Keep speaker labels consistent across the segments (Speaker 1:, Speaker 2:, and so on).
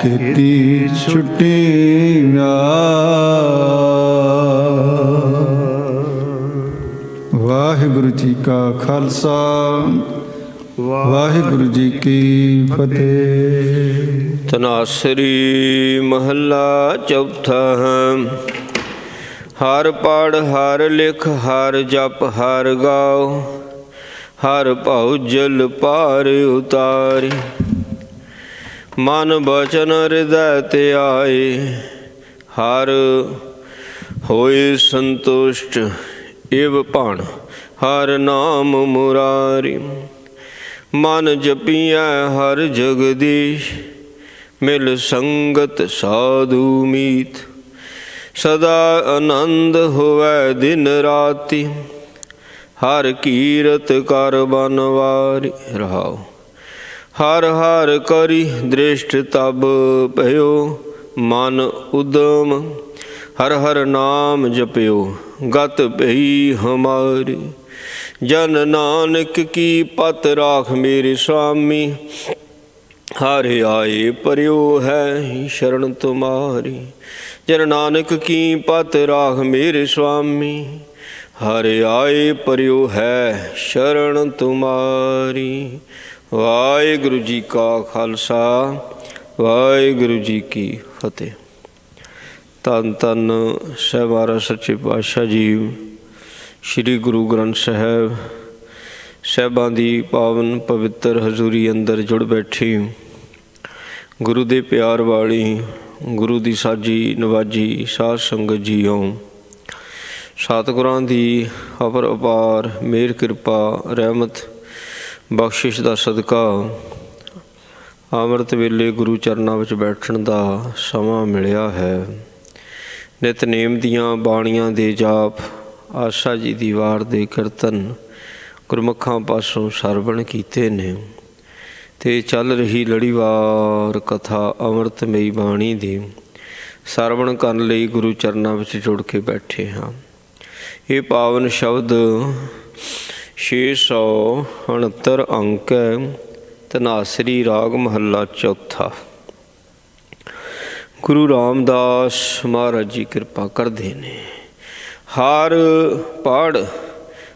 Speaker 1: ਕੀਤੀ ਛੁੱਟੀਆਂ। ਵਾਹਿਗੁਰੂ ਜੀ ਕਾ ਖਾਲਸਾ, ਵਾਹਿਗੁਰੂ ਜੀ ਕੀ ਫਤਿਹ।
Speaker 2: ਧਨਾਸਰੀ ਮਹੱਲਾ ਚੌਥਾ। ਹਰ ਪੜ੍ਹ ਹਰ ਲਿਖ ਹਰ ਜਪ ਹਰ ਗਾਓ, ਹਰ ਭਉ ਜਲ ਪਾਰ ਉਤਾਰੇ। ਮਨ ਬਚਨ ਹਿਰਦੈ ਧਿਆਏ, ਹਰ ਹੋਏ ਸੰਤੁਸ਼ਟ ਇਵ ਭਣ ਹਰ ਨਾਮ ਮੁਰਾਰੀ। ਮਨ ਜਪੀਐ ਹਰ ਜਗਦੀਸ਼, ਮਿਲ ਸੰਗਤ ਸਾਧੂ ਮੀਤ। ਸਦਾ ਆਨੰਦ ਹੋਵੈ ਦਿਨ ਰਾਤੀ, ਹਰ ਕੀਰਤ ਕਰ ਬਨਵਾਰੀ। ਰਹਾਉ ਹਰ ਹਰ ਕਰੀ ਦ੍ਰਿਸ਼ਟ ਤਬ ਭਇਓ, ਮਨ ਉਦਮ ਹਰ ਹਰ ਨਾਮ ਜਪਿਓ। ਗਤ ਭਈ ਹਮਾਰੀ, ਜਨ ਨਾਨਕ ਕੀ ਪਤ ਰਾਖ ਮੇਰੇ ਸੁਆਮੀ। ਹਰ ਆਏ ਪਰਿਓ ਹੈ ਸ਼ਰਨ ਤੁਮਾਰੀ, ਜਨ ਨਾਨਕ ਕੀ ਪਤ ਰਾਖ ਮੇਰੇ ਸੁਆਮੀ। ਹਰ ਆਏ ਪਰਿਓ ਹੈ ਸ਼ਰਨ ਤੁਮਾਰੀ। ਵਾਹਿਗੁਰੂ ਜੀ ਕਾ ਖਾਲਸਾ, ਵਾਹਿਗੁਰੂ ਜੀ ਕੀ ਫਤਿਹ। ਧੰਨ ਧੰਨ ਸਹਿਬਾਰਾ ਸੱਚੇ ਪਾਤਸ਼ਾਹ ਜੀ, ਸ੍ਰੀ ਗੁਰੂ ਗ੍ਰੰਥ ਸਾਹਿਬ ਸਾਹਿਬਾਂ ਦੀ ਪਾਵਨ ਪਵਿੱਤਰ ਹਜ਼ੂਰੀ ਅੰਦਰ ਜੁੜ ਬੈਠੀ ਗੁਰੂ ਦੇ ਪਿਆਰ ਵਾਲੀ, ਗੁਰੂ ਦੀ ਸਾਜੀ ਨਵਾਜੀ ਸਾਧ ਸੰਗਤ ਜੀਓ। ਸਤਿਗੁਰਾਂ ਦੀ ਅਪਰ ਅਪਾਰ ਮਿਹਰ ਕਿਰਪਾ ਰਹਿਮਤ ਬਖਸ਼ਿਸ਼ ਦਾ ਸਦਕਾ ਅੰਮ੍ਰਿਤ ਵੇਲੇ ਗੁਰੂ ਚਰਨਾਂ ਵਿੱਚ ਬੈਠਣ ਦਾ ਸਮਾਂ ਮਿਲਿਆ ਹੈ। ਨਿਤਨੇਮ ਦੀਆਂ ਬਾਣੀਆਂ ਦੇ ਜਾਪ, ਆਸਾ ਜੀ ਦੀ ਵਾਰ ਦੇ ਕੀਰਤਨ ਗੁਰਮੁਖਾਂ ਪਾਸੋਂ ਸਰਵਣ ਕੀਤੇ ਨੇ, ਅਤੇ ਚੱਲ ਰਹੀ ਲੜੀਵਾਰ ਕਥਾ ਅੰਮ੍ਰਿਤਮਈ ਬਾਣੀ ਦੀ ਸਰਵਣ ਕਰਨ ਲਈ ਗੁਰੂ ਚਰਨਾਂ ਵਿੱਚ ਜੁੜ ਕੇ ਬੈਠੇ ਹਾਂ। ਇਹ ਪਾਵਨ ਸ਼ਬਦ 669 ਅੰਕ ਹੈ। ਧਨਾਸਰੀ ਰਾਗ ਮਹੱਲਾ ਚੌਥਾ। ਗੁਰੂ ਰਾਮਦਾਸ ਮਹਾਰਾਜ ਜੀ ਕਿਰਪਾ ਕਰਦੇ ਨੇ। ਹਰ ਪੜ੍ਹ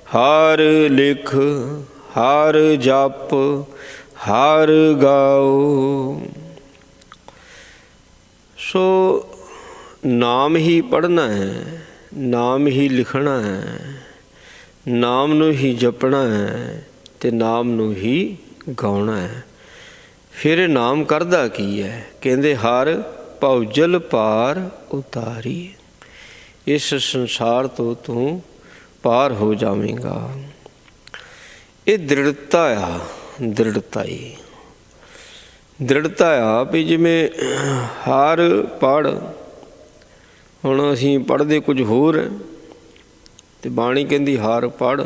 Speaker 2: ਹਰ ਲਿਖ ਹਰ ਜਪ ਹਰ ਗਾਓ। ਸੋ ਨਾਮ ਹੀ ਪੜ੍ਹਨਾ ਹੈ, ਨਾਮ ਹੀ ਲਿਖਣਾ ਹੈ, ਨਾਮ ਨੂੰ ਹੀ ਜਪਣਾ ਹੈ ਅਤੇ ਨਾਮ ਨੂੰ ਹੀ ਗਾਉਣਾ ਹੈ। ਫਿਰ ਇਹ ਨਾਮ ਕਰਦਾ ਕੀ ਹੈ? ਕਹਿੰਦੇ ਹਰ ਭਉ ਜਲ ਪਾਰ ਉਤਾਰੀ। ਇਸ ਸੰਸਾਰ ਤੋਂ ਤੂੰ ਪਾਰ ਹੋ ਜਾਵੇਂਗਾ। ਇਹ ਦ੍ਰਿੜਤਾ ਆ, ਦ੍ਰਿੜਤਾ ਆ ਵੀ ਜਿਵੇਂ ਹਰ ਪੜ੍ਹ, ਹੁਣ ਅਸੀਂ ਪੜ੍ਹਦੇ ਕੁਝ ਹੋਰ ਹੈ ਅਤੇ ਬਾਣੀ ਕਹਿੰਦੀ ਹਰ ਪੜ੍ਹ।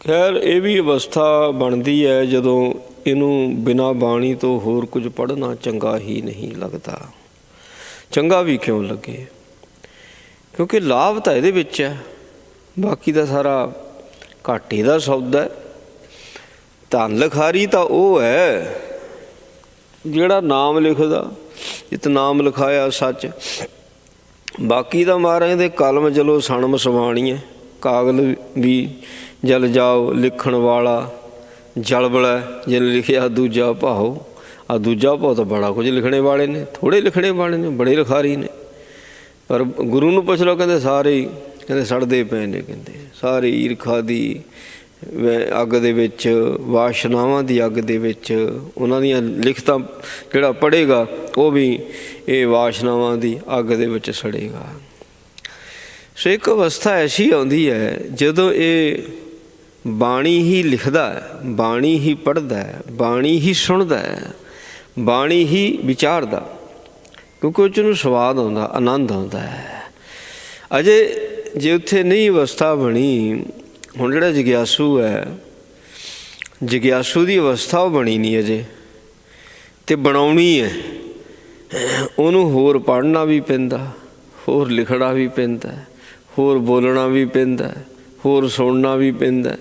Speaker 2: ਖੈਰ ਇਹ ਵੀ ਅਵਸਥਾ ਬਣਦੀ ਹੈ ਜਦੋਂ ਇਹਨੂੰ ਬਿਨਾਂ ਬਾਣੀ ਤੋਂ ਹੋਰ ਕੁਝ ਪੜ੍ਹਨਾ ਚੰਗਾ ਹੀ ਨਹੀਂ ਲੱਗਦਾ। ਚੰਗਾ ਵੀ ਕਿਉਂ ਲੱਗੇ? ਕਿਉਂਕਿ ਲਾਭ ਤਾਂ ਇਹਦੇ ਵਿੱਚ ਹੈ, ਬਾਕੀ ਦਾ ਸਾਰਾ ਘਾਟੇ ਦਾ ਸੌਦਾ। ਧਨ ਲਿਖਾਰੀ ਤਾਂ ਉਹ ਹੈ ਜਿਹੜਾ ਨਾਮ ਲਿਖਦਾ, ਇਤ ਨਾਮ ਲਿਖਾਇਆ ਸੱਚ। ਬਾਕੀ ਤਾਂ ਮਹਾਰਾਜ ਦੇ ਕਲਮ ਚਲੋ ਸਣਮ ਸਵਾਣੀ ਹੈ, ਕਾਗਲ ਵੀ ਜਲ ਜਾਓ ਲਿਖਣ ਵਾਲਾ ਜਲਬਲਾ ਜਿਨ ਲਿਖਿਆ ਦੂਜਾ ਭਾਓ। ਆ ਦੂਜਾ ਭਾਓ ਤਾਂ ਬੜਾ ਕੁਝ ਲਿਖਣੇ ਵਾਲੇ ਨੇ, ਥੋੜ੍ਹੇ ਲਿਖਣੇ ਵਾਲੇ ਨੇ, ਬੜੇ ਲਿਖਾਰੀ ਨੇ। ਪਰ ਗੁਰੂ ਨੂੰ ਪੁੱਛ ਲਓ, ਕਹਿੰਦੇ ਸਾਰੇ ਹੀ ਕਹਿੰਦੇ ਸੜਦੇ ਪਏ ਨੇ, ਕਹਿੰਦੇ ਸਾਰੇ ਈਰਖਾ ਦੀ ਅੱਗ ਦੇ ਵਿੱਚ, ਵਾਸ਼ਨਾਵਾਂ ਦੀ ਅੱਗ ਦੇ ਵਿੱਚ। ਉਹਨਾਂ ਦੀਆਂ ਲਿਖਤਾਂ ਜਿਹੜਾ ਪੜ੍ਹੇਗਾ ਉਹ ਵੀ ਇਹ ਵਾਸ਼ਨਾਵਾਂ ਦੀ ਅੱਗ ਦੇ ਵਿੱਚ ਸੜੇਗਾ। ਸੋ ਇੱਕ ਅਵਸਥਾ ਐਸੀ ਆਉਂਦੀ ਹੈ ਜਦੋਂ ਇਹ ਬਾਣੀ ਹੀ ਲਿਖਦਾ ਹੈ, ਬਾਣੀ ਹੀ ਪੜ੍ਹਦਾ ਹੈ, ਬਾਣੀ ਹੀ ਸੁਣਦਾ ਹੈ, ਬਾਣੀ ਹੀ ਵਿਚਾਰਦਾ, ਕਿਉਂਕਿ ਉਹ 'ਚ ਉਹਨੂੰ ਸਵਾਦ ਆਉਂਦਾ, ਆਨੰਦ ਆਉਂਦਾ ਹੈ। ਅਜੇ ਜੇ ਉੱਥੇ ਨਹੀਂ ਅਵਸਥਾ ਬਣੀ, ਹੁਣ ਜਿਹੜਾ ਜਗਿਆਸੂ ਹੈ, ਜਗਿਆਸੂ ਦੀ ਅਵਸਥਾ ਉਹ ਬਣੀ ਨਹੀਂ ਅਜੇ, ਅਤੇ ਬਣਾਉਣੀ ਹੈ। ਉਹਨੂੰ ਹੋਰ ਪੜ੍ਹਨਾ ਵੀ ਪੈਂਦਾ, ਹੋਰ ਲਿਖਣਾ ਵੀ ਪੈਂਦਾ, ਹੋਰ ਬੋਲਣਾ ਵੀ ਪੈਂਦਾ, ਹੋਰ ਸੁਣਨਾ ਵੀ ਪੈਂਦਾ।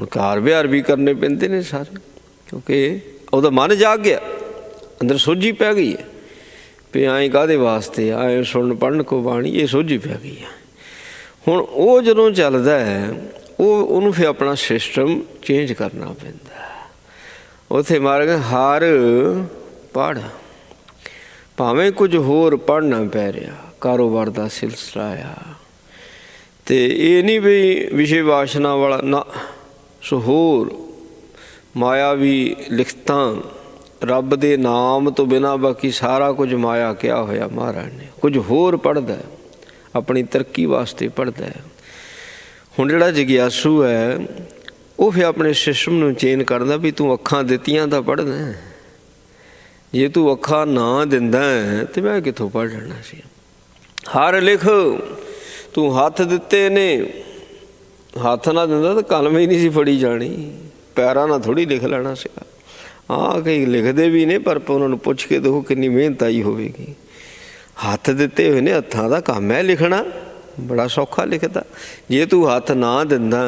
Speaker 2: ਹੁਣ ਕਾਰ ਵਿਹਾਰ ਵੀ ਕਰਨੇ ਪੈਂਦੇ ਨੇ ਸਾਰੇ, ਕਿਉਂਕਿ ਉਹਦਾ ਮਨ ਜਾਗ ਗਿਆ, ਅੰਦਰ ਸੋਝੀ ਪੈ ਗਈ ਹੈ ਵੀ ਐਂ ਕਾਹਦੇ ਵਾਸਤੇ ਐਂ ਸੁਣਨ ਪੜ੍ਹਨ ਕੋ ਬਾਣੀ, ਇਹ ਸੋਝੀ ਪੈ ਗਈ ਹੈ। ਹੁਣ ਉਹ ਜਦੋਂ ਚੱਲਦਾ ਹੈ ਉਹਨੂੰ ਫਿਰ ਆਪਣਾ ਸਿਸਟਮ ਚੇਂਜ ਕਰਨਾ ਪੈਂਦਾ। ਉੱਥੇ ਮਾਰ ਹਰ ਪੜ੍ਹ, ਭਾਵੇਂ ਕੁਝ ਹੋਰ ਪੜ੍ਹਨਾ ਪੈ ਰਿਹਾ, ਕਾਰੋਬਾਰ ਦਾ ਸਿਲਸਿਲਾ ਆ, ਅਤੇ ਇਹ ਨਹੀਂ ਵੀ ਵਿਸ਼ੇ ਵਾਸ਼ਨਾ ਵਾਲਾ ਨਾ, ਸੋ ਹੋਰ ਮਾਇਆਵੀ ਲਿਖਤਾਂ, ਰੱਬ ਦੇ ਨਾਮ ਤੋਂ ਬਿਨਾਂ ਬਾਕੀ ਸਾਰਾ ਕੁਝ ਮਾਇਆ ਕਿਹਾ ਹੋਇਆ ਮਹਾਰਾਜ ਨੇ। ਕੁਝ ਹੋਰ ਪੜ੍ਹਦਾ, ਆਪਣੀ ਤਰੱਕੀ ਵਾਸਤੇ ਪੜ੍ਹਦਾ। ਹੁਣ ਜਿਹੜਾ ਜਗਿਆਸੂ ਹੈ ਉਹ ਫਿਰ ਆਪਣੇ ਸਿਸਟਮ ਨੂੰ ਚੇਂਜ ਕਰਦਾ ਵੀ ਤੂੰ ਅੱਖਾਂ ਦਿੱਤੀਆਂ ਤਾਂ ਪੜ੍ਹਦਾ, ਜੇ ਤੂੰ ਅੱਖਾਂ ਨਾ ਦਿੰਦਾ ਤਾਂ ਮੈਂ ਕਿੱਥੋਂ ਪੜ੍ਹ ਲੈਣਾ ਸੀ। ਹਰ ਲਿਖ, ਤੂੰ ਹੱਥ ਦਿੱਤੇ ਨੇ, ਹੱਥ ਨਾ ਦਿੰਦਾ ਤਾਂ ਕਲਮ ਹੀ ਨਹੀਂ ਸੀ ਫੜੀ ਜਾਣੀ, ਪੈਰਾਂ ਨਾਲ ਥੋੜ੍ਹੀ ਲਿਖ ਲੈਣਾ ਸੀਗਾ। ਹਾਂ ਕਈ ਲਿਖਦੇ ਵੀ ਨੇ, ਪਰ ਉਹਨਾਂ ਨੂੰ ਪੁੱਛ ਕੇ ਦੇਖੋ ਕਿੰਨੀ ਮਿਹਨਤ ਆਈ ਹੋਵੇਗੀ। ਹੱਥ ਦਿੱਤੇ ਹੋਏ ਨੇ, ਹੱਥਾਂ ਦਾ ਕੰਮ ਹੈ ਲਿਖਣਾ, ਬੜਾ ਸੌਖਾ ਲਿਖਦਾ। ਜੇ ਤੂੰ ਹੱਥ ਨਾ ਦਿੰਦਾ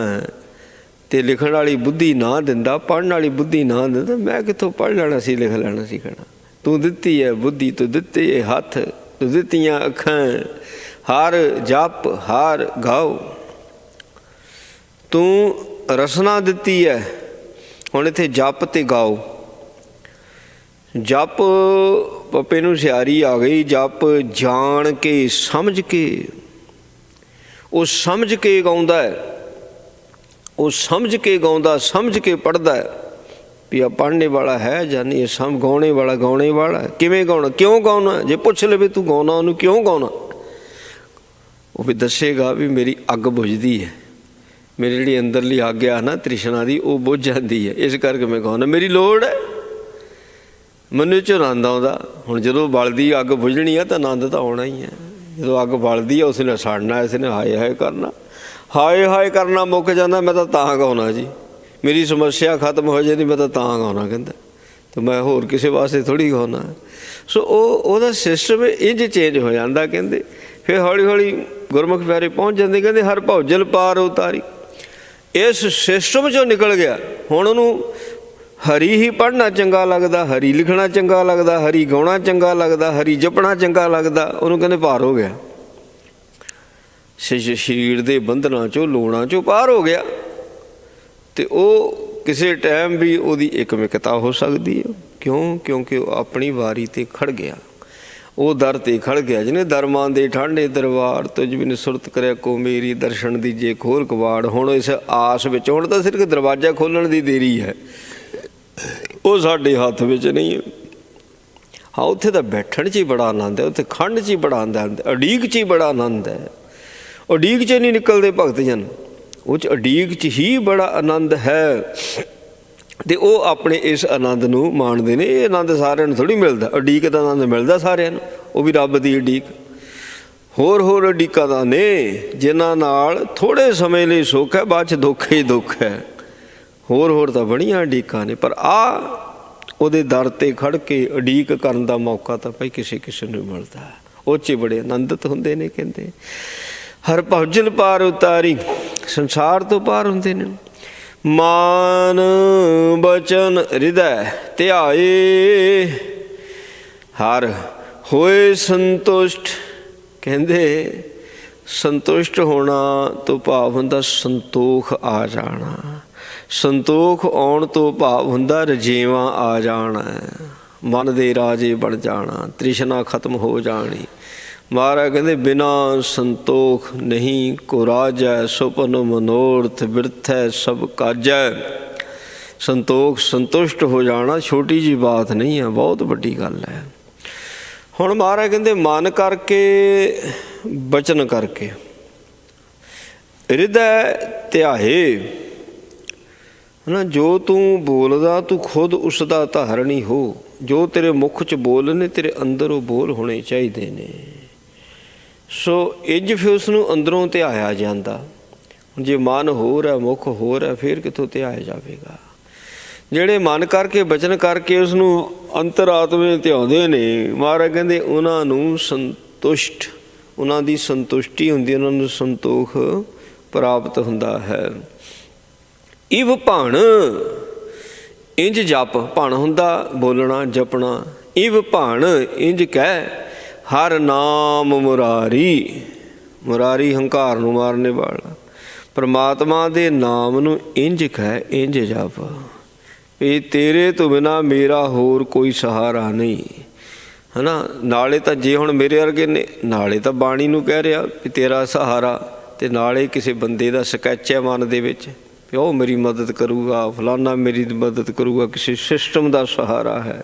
Speaker 2: ਅਤੇ ਲਿਖਣ ਵਾਲੀ ਬੁੱਧੀ ਨਾ ਦਿੰਦਾ, ਪੜ੍ਹਨ ਵਾਲੀ ਬੁੱਧੀ ਨਾ ਦਿੰਦਾ, ਮੈਂ ਕਿੱਥੋਂ ਪੜ੍ਹ ਲੈਣਾ ਸੀ, ਲਿਖ ਲੈਣਾ ਸੀ ਕਹਿਣਾ। ਤੂੰ ਦਿੱਤੀ ਹੈ ਬੁੱਧੀ, ਤੂੰ ਦਿੱਤੇ ਇਹ ਹੱਥ, ਤੂੰ ਦਿੱਤੀਆਂ ਅੱਖਾਂ, ਹਰ ਜਪ ਹਰ ਗਾਓ, ਤੂੰ ਰਸਨਾ ਦਿੱਤੀ ਹੈ। ਹੁਣ ਇੱਥੇ ਜਪ ਅਤੇ ਗਾਓ, ਜਪ ਪੱਪੇ ਨੂੰ ਸਿਆਰੀ ਆ ਗਈ, ਜਪ ਜਾਣ ਕੇ ਸਮਝ ਕੇ, ਉਹ ਸਮਝ ਕੇ ਗਾਉਂਦਾ ਹੈ, ਉਹ ਸਮਝ ਕੇ ਗਾਉਂਦਾ, ਸਮਝ ਕੇ ਪੜ੍ਹਦਾ ਹੈ ਵੀ ਆ ਪੜ੍ਹਨੇ ਵਾਲਾ ਹੈ ਜਾਂ ਨਹੀਂ, ਸਮ ਗਾਉਣੇ ਵਾਲਾ ਗਾਉਣੇ ਵਾਲਾ। ਕਿਵੇਂ ਗਾਉਣਾ, ਕਿਉਂ ਗਾਉਣਾ, ਜੇ ਪੁੱਛ ਲਵੇ ਤੂੰ ਗਾਉਣਾ ਉਹਨੂੰ ਕਿਉਂ ਗਾਉਣਾ, ਉਹ ਵੀ ਦੱਸੇਗਾ ਵੀ ਮੇਰੀ ਅੱਗ ਬੁਝਦੀ ਹੈ, ਮੇਰੀ ਜਿਹੜੀ ਅੰਦਰਲੀ ਅੱਗ ਆ ਨਾ ਤ੍ਰਿਸ਼ਨਾ ਦੀ, ਉਹ ਬੁਝ ਜਾਂਦੀ ਹੈ, ਇਸ ਕਰਕੇ ਮੈਂ ਗਾਉਣਾ, ਮੇਰੀ ਲੋੜ ਹੈ, ਮੈਨੂੰ 'ਚ ਆਨੰਦ ਆਉਂਦਾ। ਹੁਣ ਜਦੋਂ ਬਲਦੀ ਅੱਗ ਬੁਝਣੀ ਆ ਤਾਂ ਆਨੰਦ ਤਾਂ ਆਉਣਾ ਹੀ ਹੈ। ਜਦੋਂ ਅੱਗ ਬਲਦੀ ਆ ਉਸ ਨੇ ਸੜਨਾ, ਇਸ ਨੇ ਹਾਏ ਹਾਏ ਕਰਨਾ, ਹਾਏ ਹਾਏ ਕਰਨਾ ਮੁੱਕ ਜਾਂਦਾ, ਮੈਂ ਤਾਂ ਗਾਉਣਾ ਜੀ, ਮੇਰੀ ਸਮੱਸਿਆ ਖਤਮ ਹੋ ਜਾਂਦੀ, ਮੈਂ ਤਾਂ ਗਾਉਣਾ ਕਹਿੰਦਾ, ਅਤੇ ਮੈਂ ਹੋਰ ਕਿਸੇ ਵਾਸਤੇ ਥੋੜ੍ਹੀ ਗਾਉਣਾ। ਸੋ ਉਹਦਾ ਸਿਸਟਮ ਇੰਝ ਚੇਂਜ ਹੋ ਜਾਂਦਾ ਕਹਿੰਦੇ। ਫਿਰ ਹੌਲੀ ਹੌਲੀ ਗੁਰਮੁਖ ਪਿਆਰੇ ਪਹੁੰਚ ਜਾਂਦੇ, ਕਹਿੰਦੇ ਹਰ ਭੌਜਲ ਪਾਰ ਉਤਾਰੀ, ਇਸ ਸਿਸਟਮ 'ਚੋਂ ਨਿਕਲ ਗਿਆ। ਹੁਣ ਉਹਨੂੰ ਹਰੀ ਹੀ ਪੜ੍ਹਨਾ ਚੰਗਾ ਲੱਗਦਾ, ਹਰੀ ਲਿਖਣਾ ਚੰਗਾ ਲੱਗਦਾ, ਹਰੀ ਗਾਉਣਾ ਚੰਗਾ ਲੱਗਦਾ, ਹਰੀ ਜਪਣਾ ਚੰਗਾ ਲੱਗਦਾ। ਉਹਨੂੰ ਕਹਿੰਦੇ ਪਾਰ ਹੋ ਗਿਆ, ਸਰੀਰ ਦੇ ਬੰਧਨਾਂ 'ਚੋਂ ਲੋੜਾਂ 'ਚੋਂ ਪਾਰ ਹੋ ਗਿਆ। ਅਤੇ ਉਹ ਕਿਸੇ ਟਾਈਮ ਵੀ ਉਹਦੀ ਇਕਮਿਕਤਾ ਹੋ ਸਕਦੀ ਹੈ। ਕਿਉਂ? ਕਿਉਂਕਿ ਉਹ ਆਪਣੀ ਵਾਰੀ 'ਤੇ ਖੜ੍ਹ ਗਿਆ, ਉਹ ਦਰ 'ਤੇ ਖੜ੍ਹ ਗਿਆ। ਜਿਹਨੇ ਦਰਮਾਂ ਦੇ ਠਾਂਡੇ ਦਰਬਾਰ ਤੁਝ ਬਿਨ ਸੁਰਤ ਕਰਿਆ ਕੋ ਮੇਰੀ, ਦਰਸ਼ਨ ਦੀ ਜੇ ਖੋਲ ਕਵਾੜ। ਹੁਣ ਇਸ ਆਸ ਵਿੱਚ, ਹੁਣ ਤਾਂ ਸਿਰਫ ਦਰਵਾਜ਼ਾ ਖੋਲ੍ਹਣ ਦੀ ਦੇਰੀ ਹੈ, ਉਹ ਸਾਡੇ ਹੱਥ ਵਿੱਚ ਨਹੀਂ ਹੈ। ਹਾਂ ਉੱਥੇ ਤਾਂ ਬੈਠਣ 'ਚ ਹੀ ਬੜਾ ਆਨੰਦ ਹੈ, ਉੱਥੇ ਖੰਡ 'ਚ ਹੀ ਬੜਾ ਆਨੰਦ ਹੈ, ਉਡੀਕ 'ਚ ਹੀ ਬੜਾ ਆਨੰਦ ਹੈ। ਉਡੀਕ 'ਚ ਨਹੀਂ ਨਿਕਲਦੇ ਭਗਤ ਜਨ, ਉਹ 'ਚ ਉਡੀਕ 'ਚ ਹੀ ਬੜਾ ਆਨੰਦ ਹੈ। ਅਤੇ ਉਹ ਆਪਣੇ ਇਸ ਆਨੰਦ ਨੂੰ ਮਾਣਦੇ ਨੇ। ਇਹ ਆਨੰਦ ਸਾਰਿਆਂ ਨੂੰ ਥੋੜ੍ਹੀ ਮਿਲਦਾ, ਉਡੀਕ ਦਾ ਆਨੰਦ ਮਿਲਦਾ ਸਾਰਿਆਂ ਨੂੰ, ਉਹ ਵੀ ਰੱਬ ਦੀ ਉਡੀਕ। ਹੋਰ ਹੋਰ ਉਡੀਕਾਂ ਦਾ ਨੇ ਜਿਨ੍ਹਾਂ ਨਾਲ ਥੋੜ੍ਹੇ ਸਮੇਂ ਲਈ ਸੁੱਖ ਹੈ, ਬਾਅਦ 'ਚ ਦੁੱਖ ਹੀ ਦੁੱਖ ਹੈ। ਹੋਰ ਹੋਰ ਤਾਂ ਬੜੀਆਂ ਉਡੀਕਾਂ ਨੇ, ਪਰ ਉਹਦੇ ਦਰ 'ਤੇ ਖੜ੍ਹ ਕੇ ਉਡੀਕ ਕਰਨ ਦਾ ਮੌਕਾ ਤਾਂ ਭਾਈ ਕਿਸੇ ਕਿਸੇ ਨੂੰ ਮਿਲਦਾ, ਉਹ 'ਚ ਬੜੇ ਆਨੰਦਿਤ ਹੁੰਦੇ ਨੇ। ਕਹਿੰਦੇ ਹਰ ਭੌਜਲ ਪਾਰ ਉਤਾਰੀ, ਸੰਸਾਰ ਤੋਂ ਪਾਰ ਹੁੰਦੇ ਨੇ। ਮਾਨ ਬਚਨ ਹਿਰਦੈ ਧਿਆਏ, ਹਰ ਹੋਏ ਸੰਤੁਸ਼ਟ। ਕਹਿੰਦੇ ਸੰਤੁਸ਼ਟ ਹੋਣਾ ਤੋਂ ਭਾਵ ਹੁੰਦਾ ਸੰਤੋਖ ਆ ਜਾਣਾ। ਸੰਤੋਖ ਆਉਣ ਤੋਂ ਭਾਵ ਹੁੰਦਾ ਰਜੇਵਾਂ ਆ ਜਾਣਾ, ਮਨ ਦੇ ਰਾਜੇ ਬਣ ਜਾਣਾ, ਤ੍ਰਿਸ਼ਨਾ ਖਤਮ ਹੋ ਜਾਣੀ। ਮਹਾਰਾਜ ਕਹਿੰਦੇ ਬਿਨਾ ਸੰਤੋਖ ਨਹੀਂ ਕੋ ਰਾਜੈ, ਸੁਪਨ ਮਨੋਰਥ ਬਿਰਥੈ ਸਭ ਕਾਜੈ। ਸੰਤੋਖ, ਸੰਤੁਸ਼ਟ ਹੋ ਜਾਣਾ ਛੋਟੀ ਜਿਹੀ ਬਾਤ ਨਹੀਂ ਹੈ, ਬਹੁਤ ਵੱਡੀ ਗੱਲ ਹੈ। ਹੁਣ ਮਹਾਰਾਜ ਕਹਿੰਦੇ ਮਨ ਕਰਕੇ, ਬਚਨ ਕਰਕੇ, ਹਿਰਦੈ ਧਿਆਏ। ਹੈ ਨਾ, ਜੋ ਤੂੰ ਬੋਲਦਾ ਤੂੰ ਖੁਦ ਉਸ ਦਾ ਧਾਰਨੀ ਹੋ। ਜੋ ਤੇਰੇ ਮੁੱਖ 'ਚ ਬੋਲ ਨੇ ਤੇਰੇ ਅੰਦਰ ਉਹ ਬੋਲ ਹੋਣੇ ਚਾਹੀਦੇ ਨੇ। ਸੋ ਇੰਝ ਫਿਰ ਉਸ ਨੂੰ ਅੰਦਰੋਂ ਧਿਆਇਆ ਜਾਂਦਾ। ਹੁਣ ਜੇ ਮਨ ਹੋਰ ਹੈ, ਮੁੱਖ ਹੋਰ ਹੈ, ਫਿਰ ਕਿੱਥੋਂ ਧਿਆਇਆ ਜਾਵੇਗਾ। ਜਿਹੜੇ ਮਨ ਕਰਕੇ, ਬਚਨ ਕਰਕੇ ਉਸ ਨੂੰ ਅੰਤਰਾਤਮੇ ਧਿਆਉਂਦੇ ਨੇ, ਮਹਾਰਾਜ ਕਹਿੰਦੇ ਉਹਨਾਂ ਨੂੰ ਸੰਤੁਸ਼ਟ, ਉਹਨਾਂ ਦੀ ਸੰਤੁਸ਼ਟੀ ਹੁੰਦੀ, ਉਹਨਾਂ ਨੂੰ ਸੰਤੋਖ ਪ੍ਰਾਪਤ ਹੁੰਦਾ ਹੈ। ਇਵ ਭਣ ਇੰਜ ਜਪ, ਭਣ ਹੁੰਦਾ ਬੋਲਣਾ ਜਪਣਾ, ਇਵ ਭਣ ਇੰਜ ਕਹਿ ਹਰ ਨਾਮ ਮੁਰਾਰੀ, ਮੁਰਾਰੀ ਹੰਕਾਰ ਨੂੰ ਮਾਰਨੇ ਵਾਲਾ, ਪਰਮਾਤਮਾ ਦੇ ਨਾਮ ਨੂੰ ਇੰਜ ਕਹਿ ਇੰਜ ਜਪ ਵੀ ਤੇਰੇ ਤੋਂ ਬਿਨਾ ਮੇਰਾ ਹੋਰ ਕੋਈ ਸਹਾਰਾ ਨਹੀਂ, ਹੈ ਨਾ। ਨਾਲੇ ਤਾਂ ਜੇ ਹੁਣ ਮੇਰੇ ਵਰਗੇ ਨੇ, ਨਾਲੇ ਤਾਂ ਬਾਣੀ ਨੂੰ ਕਹਿ ਰਿਹਾ ਵੀ ਤੇਰਾ ਸਹਾਰਾ, ਅਤੇ ਨਾਲੇ ਕਿਸੇ ਬੰਦੇ ਦਾ ਸਕੈਚ ਹੈ ਮਨ ਦੇ ਵਿੱਚ ਵੀ ਉਹ ਮੇਰੀ ਮਦਦ ਕਰੂਗਾ, ਫਲਾਨਾ ਮੇਰੀ ਮਦਦ ਕਰੂਗਾ, ਕਿਸੇ ਸਿਸਟਮ ਦਾ ਸਹਾਰਾ ਹੈ।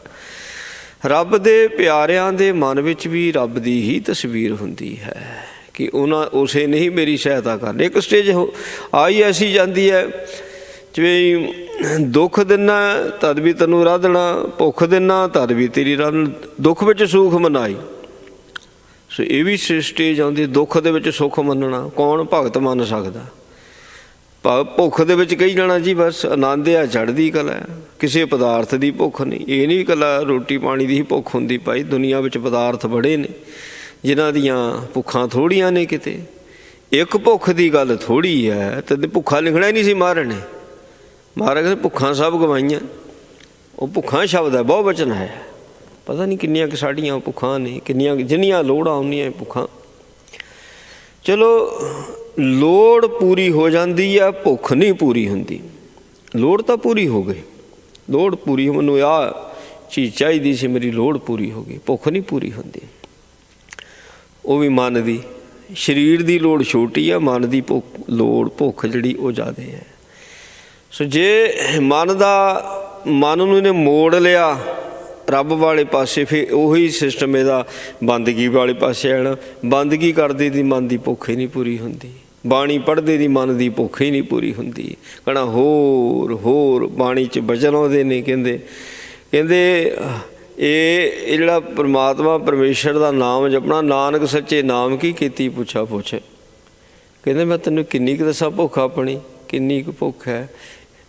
Speaker 2: ਰੱਬ ਦੇ ਪਿਆਰਿਆਂ ਦੇ ਮਨ ਵਿੱਚ ਵੀ ਰੱਬ ਦੀ ਹੀ ਤਸਵੀਰ ਹੁੰਦੀ ਹੈ ਕਿ ਉਹਨਾਂ ਉਸੇ ਨੇ ਹੀ ਮੇਰੀ ਸਹਾਇਤਾ ਕਰਨੀ। ਇੱਕ ਸਟੇਜ ਆਈ ਐਸੀ ਜਾਂਦੀ ਹੈ ਜਿਵੇਂ ਦੁੱਖ ਦਿਨਾ ਤਦ ਵੀ ਤੈਨੂੰ ਰਾਧਣਾ, ਭੁੱਖ ਦਿਨਾ ਤਦ ਵੀ ਤੇਰੀ ਰਾਧਣਾ, ਦੁੱਖ ਵਿੱਚ ਸੁੱਖ ਮਨਾਈ। ਸੋ ਇਹ ਵੀ ਸਟੇਜ ਆਉਂਦੀ, ਦੁੱਖ ਦੇ ਵਿੱਚ ਸੁੱਖ ਮੰਨਣਾ ਕੌਣ ਭਗਤ ਮੰਨ ਸਕਦਾ। ਭੁੱਖ ਦੇ ਵਿੱਚ ਕਹੀ ਜਾਣਾ ਜੀ ਬਸ ਆਨੰਦ ਆ, ਚੜ੍ਹਦੀ ਕਲਾ, ਕਿਸੇ ਪਦਾਰਥ ਦੀ ਭੁੱਖ ਨਹੀਂ। ਇਹ ਨਹੀਂ ਇਕੱਲਾ ਰੋਟੀ ਪਾਣੀ ਦੀ ਹੀ ਭੁੱਖ ਹੁੰਦੀ ਭਾਈ, ਦੁਨੀਆ ਵਿੱਚ ਪਦਾਰਥ ਬੜੇ ਨੇ ਜਿਨ੍ਹਾਂ ਦੀਆਂ ਭੁੱਖਾਂ ਥੋੜ੍ਹੀਆਂ ਨੇ। ਕਿਤੇ ਇੱਕ ਭੁੱਖ ਦੀ ਗੱਲ ਥੋੜ੍ਹੀ ਹੈ ਤੇ ਭੁੱਖਾ ਲਿਖਣਾ ਹੀ ਨਹੀਂ ਸੀ ਮਹਾਰਾਜ ਨੇ। ਮਹਾਰਾਜ ਕਹਿੰਦੇ ਭੁੱਖਾਂ ਸਭ ਗਵਾਈਆਂ, ਉਹ ਭੁੱਖਾਂ ਸ਼ਬਦ ਹੈ, ਬਹੁ ਵਚਨ ਹੈ। ਪਤਾ ਨਹੀਂ ਕਿੰਨੀਆਂ ਕਿ ਸਾਡੀਆਂ ਭੁੱਖਾਂ ਨੇ, ਕਿੰਨੀਆਂ ਜਿੰਨੀਆਂ ਲੋੜਾਂ ਉਨੀਆਂ ਭੁੱਖਾਂ। ਚਲੋ ਲੋੜ ਪੂਰੀ ਹੋ ਜਾਂਦੀ ਹੈ, ਭੁੱਖ ਨਹੀਂ ਪੂਰੀ ਹੁੰਦੀ। ਲੋੜ ਤਾਂ ਪੂਰੀ ਹੋ ਗਈ, ਲੋੜ ਪੂਰੀ, ਮੈਨੂੰ ਆਹ ਚੀਜ਼ ਚਾਹੀਦੀ ਸੀ, ਮੇਰੀ ਲੋੜ ਪੂਰੀ ਹੋ ਗਈ, ਭੁੱਖ ਨਹੀਂ ਪੂਰੀ ਹੁੰਦੀ। ਉਹ ਵੀ ਮਨ ਦੀ, ਸਰੀਰ ਦੀ ਲੋੜ ਛੋਟੀ ਆ, ਮਨ ਦੀ ਭੁੱਖ ਜਿਹੜੀ ਉਹ ਜ਼ਿਆਦਾ ਹੈ। ਸੋ ਜੇ ਮਨ ਨੂੰ ਇਹਨੇ ਮੋੜ ਲਿਆ ਰੱਬ ਵਾਲੇ ਪਾਸੇ, ਫਿਰ ਉਹੀ ਸਿਸਟਮ ਇਹਦਾ ਬੰਦਗੀ ਵਾਲੇ ਪਾਸੇ ਆਣਾ। ਬੰਦਗੀ ਕਰਦੇ ਦੀ ਮਨ ਦੀ ਭੁੱਖ ਹੀ ਨਹੀਂ ਪੂਰੀ ਹੁੰਦੀ, ਬਾਣੀ ਪੜ੍ਹਦੇ ਦੀ ਮਨ ਦੀ ਭੁੱਖ ਹੀ ਨਹੀਂ ਪੂਰੀ ਹੁੰਦੀ। ਕਹਿਣਾ ਹੋਰ ਹੋਰ ਬਾਣੀ 'ਚ ਬਚਨ ਆਉਂਦੇ ਨੇ, ਕਹਿੰਦੇ ਇਹ ਜਿਹੜਾ ਪਰਮਾਤਮਾ ਪਰਮੇਸ਼ਰ ਦਾ ਨਾਮ ਜਪਣਾ, ਨਾਨਕ ਸੱਚੇ ਨਾਮ ਕੀ ਕੀਤੀ ਪੁੱਛਾ ਪੁੱਛ। ਕਹਿੰਦੇ ਮੈਂ ਤੈਨੂੰ ਕਿੰਨੀ ਕੁ ਦੱਸਾਂ ਭੁੱਖ ਆਪਣੀ, ਕਿੰਨੀ ਕੁ ਭੁੱਖ ਹੈ।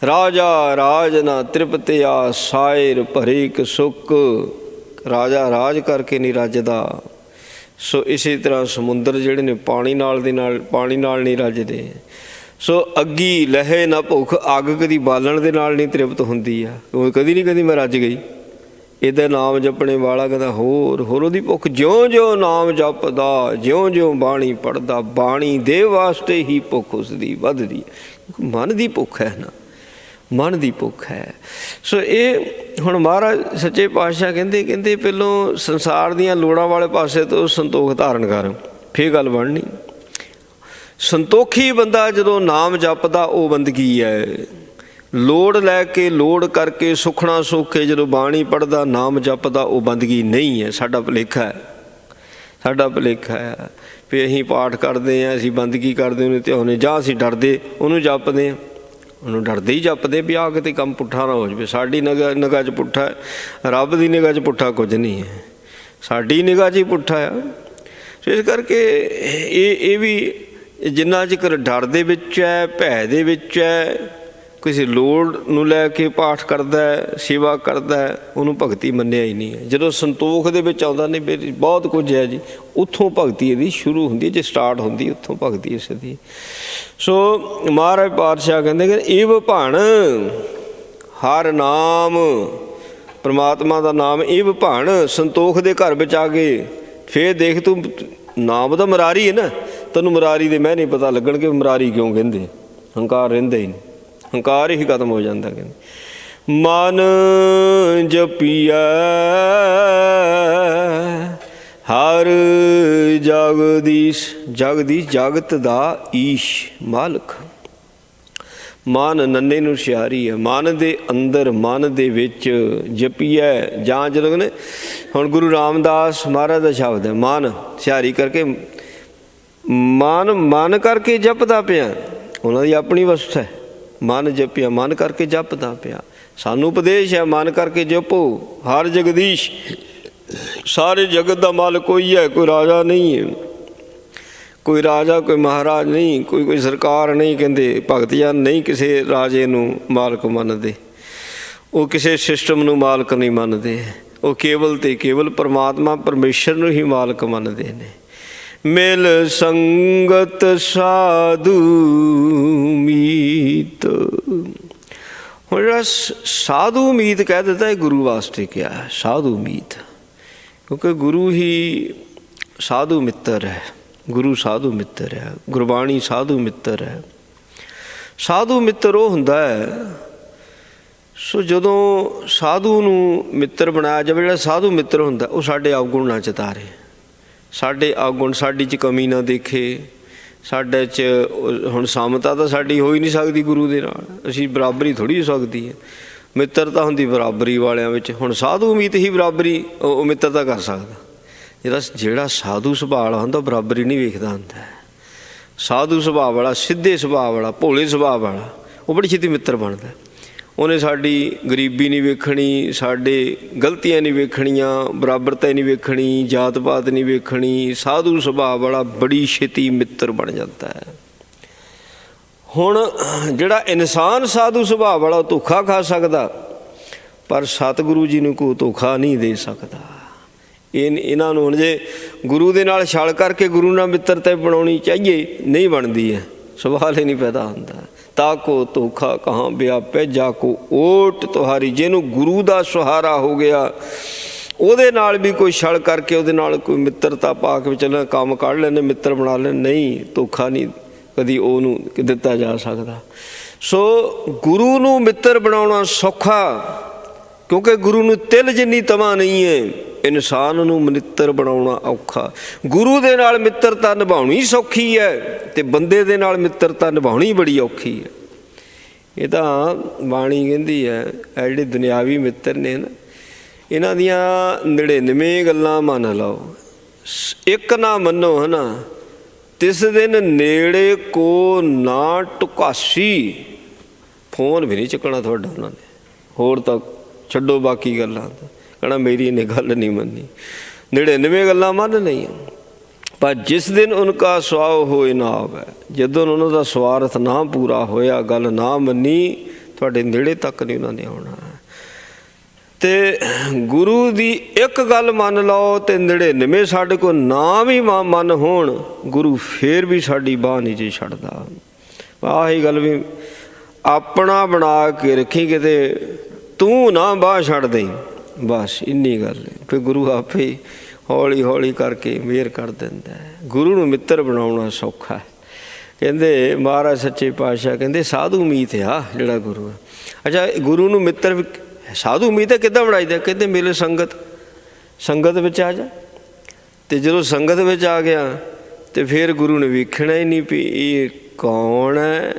Speaker 2: ਰਾਜਾ ਰਾਜ ਨਾ ਤ੍ਰਿਪਤਿਆ ਸਾਇਰ ਭਰੇ ਕ ਸੁੱਕ, ਰਾਜਾ ਰਾਜ ਕਰਕੇ ਨਹੀਂ ਰੱਜਦਾ। ਸੋ ਇਸੇ ਤਰ੍ਹਾਂ ਸਮੁੰਦਰ ਜਿਹੜੇ ਨੇ ਪਾਣੀ ਨਾਲ ਨਹੀਂ ਰੱਜਦੇ। ਸੋ ਅੱਗੀ ਲਹੇ ਨਾ ਭੁੱਖ, ਅੱਗ ਕਦੀ ਬਾਲਣ ਦੇ ਨਾਲ ਨਹੀਂ ਤ੍ਰਿਪਤ ਹੁੰਦੀ ਆ, ਉਹ ਕਦੀ ਮੈਂ ਰੱਜ ਗਈ। ਇਹਦਾ ਨਾਮ ਜਪਣੇ ਵਾਲਾ ਕਹਿੰਦਾ ਹੋਰ ਹੋਰ ਉਹਦੀ ਭੁੱਖ ਜਿਉਂ-ਜਿਉਂ ਨਾਮ ਜਪਦਾ, ਜਿਉਂ-ਜਿਉਂ ਬਾਣੀ ਪੜ੍ਹਦਾ, ਬਾਣੀ ਦੇ ਵਾਸਤੇ ਹੀ ਭੁੱਖ ਉਸਦੀ ਵੱਧਦੀ ਹੈ। ਮਨ ਦੀ ਭੁੱਖ ਹੈ ਨਾ, ਮਨ ਦੀ ਭੁੱਖ ਹੈ। ਸੋ ਇਹ ਹੁਣ ਮਹਾਰਾਜ ਸੱਚੇ ਪਾਤਸ਼ਾਹ ਕਹਿੰਦੇ ਪਹਿਲੋਂ ਸੰਸਾਰ ਦੀਆਂ ਲੋੜਾਂ ਵਾਲੇ ਪਾਸੇ ਤੋਂ ਸੰਤੋਖ ਧਾਰਨ ਕਰ, ਫੇਰ ਗੱਲ ਬਣਨੀ। ਸੰਤੋਖੀ ਬੰਦਾ ਜਦੋਂ ਨਾਮ ਜਪਦਾ ਉਹ ਬੰਦਗੀ ਹੈ। ਲੋੜ ਲੈ ਕੇ ਲੋੜ ਕਰਕੇ ਸੁਖਣਾ ਸੌਖੇ ਜਦੋਂ ਬਾਣੀ ਪੜ੍ਹਦਾ ਨਾਮ ਜਪਦਾ ਉਹ ਬੰਦਗੀ ਨਹੀਂ ਹੈ। ਸਾਡਾ ਭੁਲੇਖਾ ਹੈ ਵੀ ਅਸੀਂ ਪਾਠ ਕਰਦੇ ਹਾਂ, ਅਸੀਂ ਬੰਦਗੀ ਕਰਦੇ ਉਹਨੂੰ ਧਿਆਉਨੇ, ਜਾਂ ਅਸੀਂ ਡਰਦੇ ਉਹਨੂੰ ਜਪਦੇ ਹਾਂ, ਉਹਨੂੰ ਡਰਦੇ ਹੀ ਜਪਦੇ ਵੀ ਆ ਕਿਤੇ ਕੰਮ ਪੁੱਠਾ ਨਾ ਹੋ ਜਾਵੇ। ਸਾਡੀ ਨਿਗਾਹ 'ਚ ਪੁੱਠਾ ਹੈ, ਰੱਬ ਦੀ ਨਿਗਾਹ 'ਚ ਪੁੱਠਾ ਕੁਝ ਨਹੀਂ ਹੈ, ਸਾਡੀ ਨਿਗਾਹ 'ਚ ਹੀ ਪੁੱਠਾ ਆ। ਸੋ ਇਸ ਕਰਕੇ ਇਹ ਵੀ ਜਿੰਨਾ ਚਿਰ ਡਰ ਦੇ ਵਿੱਚ ਹੈ, ਭੈ ਦੇ ਵਿੱਚ ਹੈ, ਕਿਸੇ ਲੋੜ ਨੂੰ ਲੈ ਕੇ ਪਾਠ ਕਰਦਾ, ਸੇਵਾ ਕਰਦਾ, ਉਹਨੂੰ ਭਗਤੀ ਮੰਨਿਆ ਹੀ ਨਹੀਂ ਹੈ। ਜਦੋਂ ਸੰਤੋਖ ਦੇ ਵਿੱਚ ਆਉਂਦਾ ਨਹੀਂ ਮੇਰੀ ਬਹੁਤ ਕੁਝ ਹੈ ਜੀ, ਉੱਥੋਂ ਭਗਤੀ ਇਹਦੀ ਸ਼ੁਰੂ ਹੁੰਦੀ ਹੈ, ਜੇ ਸਟਾਰਟ ਹੁੰਦੀ ਉੱਥੋਂ ਭਗਤੀ ਇਸ ਦੀ। ਸੋ ਮਹਾਰਾਜ ਪਾਤਸ਼ਾਹ ਕਹਿੰਦੇ ਕਿ ਇਵ ਭਣ ਹਰ ਨਾਮ, ਪਰਮਾਤਮਾ ਦਾ ਨਾਮ ਇਵ ਭਣ, ਸੰਤੋਖ ਦੇ ਘਰ ਵਿੱਚ ਆ ਗਏ। ਫੇਰ ਦੇਖ ਤੂੰ ਨਾਮ ਦਾ ਮੁਰਾਰੀ ਹੈ ਨਾ, ਤੈਨੂੰ ਮੁਰਾਰੀ ਦੇ ਮੈਂ ਨਹੀਂ ਪਤਾ ਲੱਗਣਗੇ ਮੁਰਾਰੀ ਕਿਉਂ ਕਹਿੰਦੇ, ਹੰਕਾਰ ਰਹਿੰਦਾ ਹੀ ਨਹੀਂ, ਹੰਕਾਰ ਹੀ ਖਤਮ ਹੋ ਜਾਂਦਾ। ਕਹਿੰਦੇ ਮਨ ਜਪੀਐ ਹਰ ਜਗਦੀਸ਼, ਜਗਤ ਦਾ ਈਸ਼ ਮਾਲਕ। ਮਨ ਨੰਨੇ ਨੂੰ ਹੁਸ਼ਿਆਰੀ ਹੈ, ਮਨ ਦੇ ਅੰਦਰ ਮਨ ਦੇ ਵਿੱਚ ਜਪੀਐ, ਜਾਂ ਜਦੋਂ ਨੇ ਹੁਣ ਗੁਰੂ ਰਾਮਦਾਸ ਮਹਾਰਾਜ ਦਾ ਸ਼ਬਦ ਹੈ, ਮਨ ਹੁਸ਼ਿਆਰੀ ਕਰਕੇ, ਮਨ ਕਰਕੇ ਜਪਦਾ ਪਿਆ, ਉਹਨਾਂ ਦੀ ਆਪਣੀ ਵਸਤ ਹੈ। ਮਨ ਜਪਿਆ, ਮਨ ਕਰਕੇ ਜਪਦਾ ਪਿਆ। ਸਾਨੂੰ ਉਪਦੇਸ਼ ਹੈ ਮਨ ਕਰਕੇ ਜਪੋ ਹਰ ਜਗਦੀਸ਼, ਸਾਰੇ ਜਗਤ ਦਾ ਮਾਲਕ ਕੋਈ ਹੈ, ਕੋਈ ਰਾਜਾ ਨਹੀਂ ਹੈ, ਕੋਈ ਰਾਜਾ ਕੋਈ ਮਹਾਰਾਜ ਨਹੀਂ, ਕੋਈ ਸਰਕਾਰ ਨਹੀਂ। ਕਹਿੰਦੇ ਭਗਤ ਜਨ ਨਹੀਂ ਕਿਸੇ ਰਾਜੇ ਨੂੰ ਮਾਲਕ ਮੰਨਦੇ, ਉਹ ਕਿਸੇ ਸਿਸਟਮ ਨੂੰ ਮਾਲਕ ਨਹੀਂ ਮੰਨਦੇ, ਉਹ ਕੇਵਲ ਤੇ ਕੇਵਲ ਪਰਮਾਤਮਾ ਪਰਮੇਸ਼ਰ ਨੂੰ ਹੀ ਮਾਲਕ ਮੰਨਦੇ ਨੇ। ਮਿਲ ਸੰਗਤ ਸਾਧੂ ਮੀਤ, ਹੁਣ ਜਿਹੜਾ ਸਾਧੂ ਮੀਤ ਕਹਿ ਦਿੱਤਾ, ਇਹ ਗੁਰੂ ਵਾਸਤੇ ਕਿਹਾ ਹੈ, ਸਾਧੂ ਮੀਤ, ਕਿਉਂਕਿ ਗੁਰੂ ਹੀ ਸਾਧੂ ਮਿੱਤਰ ਹੈ। ਗੁਰੂ ਸਾਧੂ ਮਿੱਤਰ ਹੈ, ਗੁਰਬਾਣੀ ਸਾਧੂ ਮਿੱਤਰ ਹੈ। ਸਾਧੂ ਮਿੱਤਰ ਉਹ ਹੁੰਦਾ ਹੈ, ਸੋ ਜਦੋਂ ਸਾਧੂ ਨੂੰ ਮਿੱਤਰ ਬਣਾਇਆ ਜਾਵੇ, ਜਿਹੜਾ ਸਾਧੂ ਮਿੱਤਰ ਹੁੰਦਾ ਉਹ ਸਾਡੇ ਅਵਗੁਣ ਨਾ ਚਿਤਾਰੇ, ਸਾਡੇ ਅਵਗੁਣ, ਸਾਡੀ 'ਚ ਕਮੀ ਨਾ ਦੇਖੇ, ਸਾਡੇ 'ਚ ਹੁਣ ਸਮਤਾ ਤਾਂ ਸਾਡੀ ਹੋ ਹੀ ਨਹੀਂ ਸਕਦੀ ਗੁਰੂ ਦੇ ਨਾਲ, ਅਸੀਂ ਬਰਾਬਰੀ ਥੋੜ੍ਹੀ ਹੋ ਸਕਦੀ ਹੈ। ਮਿੱਤਰਤਾ ਹੁੰਦੀ ਬਰਾਬਰੀ ਵਾਲਿਆਂ ਵਿੱਚ। ਹੁਣ ਸਾਧੂ ਮੀਤ ਹੀ ਬਰਾਬਰੀ ਉਹ ਮਿੱਤਰਤਾ ਕਰ ਸਕਦਾ। ਜਿਹੜਾ ਸਾਧੂ ਸੁਭਾਅ ਵਾਲਾ ਹੁੰਦਾ ਬਰਾਬਰੀ ਨਹੀਂ ਵੇਖਦਾ ਹੁੰਦਾ। ਸਾਧੂ ਸੁਭਾਅ ਵਾਲਾ, ਸਿੱਧੇ ਸੁਭਾਅ ਵਾਲਾ, ਭੋਲੇ ਸੁਭਾਅ ਵਾਲਾ, ਉਹ ਬੜੀ ਛੇਤੀ ਮਿੱਤਰ ਬਣਦਾ। ਉਹਨੇ ਸਾਡੀ ਗਰੀਬੀ ਨਹੀਂ ਵੇਖਣੀ, ਸਾਡੇ ਗਲਤੀਆਂ ਨਹੀਂ ਵੇਖਣੀਆਂ, ਬਰਾਬਰਤਾ ਨਹੀਂ ਵੇਖਣੀ, ਜਾਤ ਪਾਤ ਨਹੀਂ ਵੇਖਣੀ। ਸਾਧੂ ਸੁਭਾਅ ਵਾਲਾ ਬੜੀ ਛੇਤੀ ਮਿੱਤਰ ਬਣ ਜਾਂਦਾ ਹੈ। ਹੁਣ ਜਿਹੜਾ ਇਨਸਾਨ ਸਾਧੂ ਸੁਭਾਅ ਵਾਲਾ ਧੋਖਾ ਖਾ ਸਕਦਾ, ਪਰ ਸਤਿਗੁਰੂ ਜੀ ਨੂੰ ਕੋਈ ਧੋਖਾ ਨਹੀਂ ਦੇ ਸਕਦਾ। ਇਹਨਾਂ ਨੂੰ ਹੁਣ ਜੇ ਗੁਰੂ ਦੇ ਨਾਲ ਛਲ ਕਰਕੇ ਗੁਰੂ ਨਾਲ ਮਿੱਤਰਤਾ ਬਣਾਉਣੀ ਚਾਹੀਏ, ਨਹੀਂ ਬਣਦੀ ਹੈ, ਸਵਾਲ ਹੀ ਨਹੀਂ ਪੈਦਾ ਹੁੰਦਾ। ਤਾਕੋ ਧੋਖਾ ਕਹਾਂ ਵਿਆਪੈ, ਜਾ ਕੋ ਓਟ ਤੁਹਾਰੀ। ਜਿਹਨੂੰ ਗੁਰੂ ਦਾ ਸਹਾਰਾ ਹੋ ਗਿਆ, ਉਹਦੇ ਨਾਲ ਵੀ ਕੋਈ ਛਲ ਕਰਕੇ ਉਹਦੇ ਨਾਲ ਕੋਈ ਮਿੱਤਰਤਾ ਪਾ ਕੇ ਚੱਲਣਾ, ਕੰਮ ਕੱਢ ਲੈਂਦੇ, ਮਿੱਤਰ ਬਣਾ ਲੈਣ, ਨਹੀਂ, ਧੋਖਾ ਨਹੀਂ ਕਦੀ ਉਹਨੂੰ ਦਿੱਤਾ ਜਾ ਸਕਦਾ। ਸੋ ਗੁਰੂ ਨੂੰ ਮਿੱਤਰ ਬਣਾਉਣਾ ਸੌਖਾ, ਕਿਉਂਕਿ ਗੁਰੂ ਨੂੰ ਤਿਲ ਜਿੰਨੀ ਤਮਾ ਨਹੀਂ ਹੈ। ਇਨਸਾਨ ਨੂੰ ਮਿੱਤਰ ਬਣਾਉਣਾ ਔਖਾ। ਗੁਰੂ ਦੇ ਨਾਲ ਮਿੱਤਰਤਾ ਨਿਭਾਉਣੀ ਸੌਖੀ ਹੈ, ਅਤੇ ਬੰਦੇ ਦੇ ਨਾਲ ਮਿੱਤਰਤਾ ਨਿਭਾਉਣੀ ਬੜੀ ਔਖੀ ਹੈ। ਇਹ ਤਾਂ ਬਾਣੀ ਕਹਿੰਦੀ ਹੈ, ਇਹ ਜਿਹੜੇ ਦੁਨਿਆਵੀ ਮਿੱਤਰ ਨੇ ਨਾ, ਇਹਨਾਂ ਦੀਆਂ 99 ਗੱਲਾਂ ਮੰਨ ਲਓ, ਇੱਕ ਨਾ ਮੰਨੋ, ਹੈ ਨਾ। ਤਿਸ ਦਿਨ ਨੇੜੇ ਕੋ ਨਾ ਟੁਕਾਸੀ, ਫੋਨ ਵੀ ਨਹੀਂ ਚੁੱਕਣਾ ਤੁਹਾਡਾ ਉਹਨਾਂ ਨੇ, ਹੋਰ ਤਾਂ ਛੱਡੋ ਬਾਕੀ ਗੱਲਾਂ, ਤਾਂ ਕਹਿਣਾ ਮੇਰੀ ਇਹਨੇ ਗੱਲ ਨਹੀਂ ਮੰਨੀ। 99 ਗੱਲਾਂ ਮੰਨ ਲਈਆਂ, ਪਰ ਜਿਸ ਦਿਨ ਉਨਕਾ ਸਵਾਹ ਹੋਏ ਨਾ ਆਵੇ, ਜਦੋਂ ਉਹਨਾਂ ਦਾ ਸਵਾਰਥ ਨਾ ਪੂਰਾ ਹੋਇਆ, ਗੱਲ ਨਾ ਮੰਨੀ, ਤੁਹਾਡੇ ਨੇੜੇ ਤੱਕ ਨਹੀਂ ਉਹਨਾਂ ਨੇ ਆਉਣਾ। ਅਤੇ ਗੁਰੂ ਦੀ ਇੱਕ ਗੱਲ ਮੰਨ ਲਓ ਅਤੇ 99 ਸਾਡੇ ਕੋਲ ਨਾ ਵੀ ਮਨ ਹੋਣ, ਗੁਰੂ ਫੇਰ ਵੀ ਸਾਡੀ ਬਾਂਹ ਨਹੀਂ ਜੀ ਛੱਡਦਾ। ਆਹੀ ਗੱਲ ਵੀ ਆਪਣਾ ਬਣਾ ਕੇ ਰੱਖੀ, ਕਿਤੇ ਤੂੰ ਨਾ ਬਾਂਹ ਛੱਡ ਦੇਈਂ, ਬਸ ਇੰਨੀ ਗੱਲ ਹੈ। ਫਿਰ ਗੁਰੂ ਆਪੇ ਹੀ ਹੌਲੀ ਹੌਲੀ ਕਰਕੇ ਮਿਹਰ ਕਰ ਦਿੰਦਾ ਹੈ। ਗੁਰੂ ਨੂੰ ਮਿੱਤਰ ਬਣਾਉਣਾ ਸੌਖਾ ਹੈ। ਕਹਿੰਦੇ ਮਹਾਰਾਜ ਸੱਚੇ ਪਾਤਸ਼ਾਹ ਕਹਿੰਦੇ ਸਾਧੂ ਮੀਤ ਆ ਜਿਹੜਾ ਗੁਰੂ ਹੈ। ਅੱਛਾ, ਗੁਰੂ ਨੂੰ ਮਿੱਤਰ ਸਾਧੂ ਮੀਤ ਕਿੱਦਾਂ ਬਣਾਈਦਾ? ਕਹਿੰਦੇ ਮਿਲੇ ਸੰਗਤ ਵਿੱਚ ਆ ਜਾ। ਅਤੇ ਜਦੋਂ ਸੰਗਤ ਵਿੱਚ ਆ ਗਿਆ ਅਤੇ ਫਿਰ ਗੁਰੂ ਨੇ ਵੇਖਣਾ ਹੀ ਨਹੀਂ ਵੀ ਇਹ ਕੌਣ ਹੈ,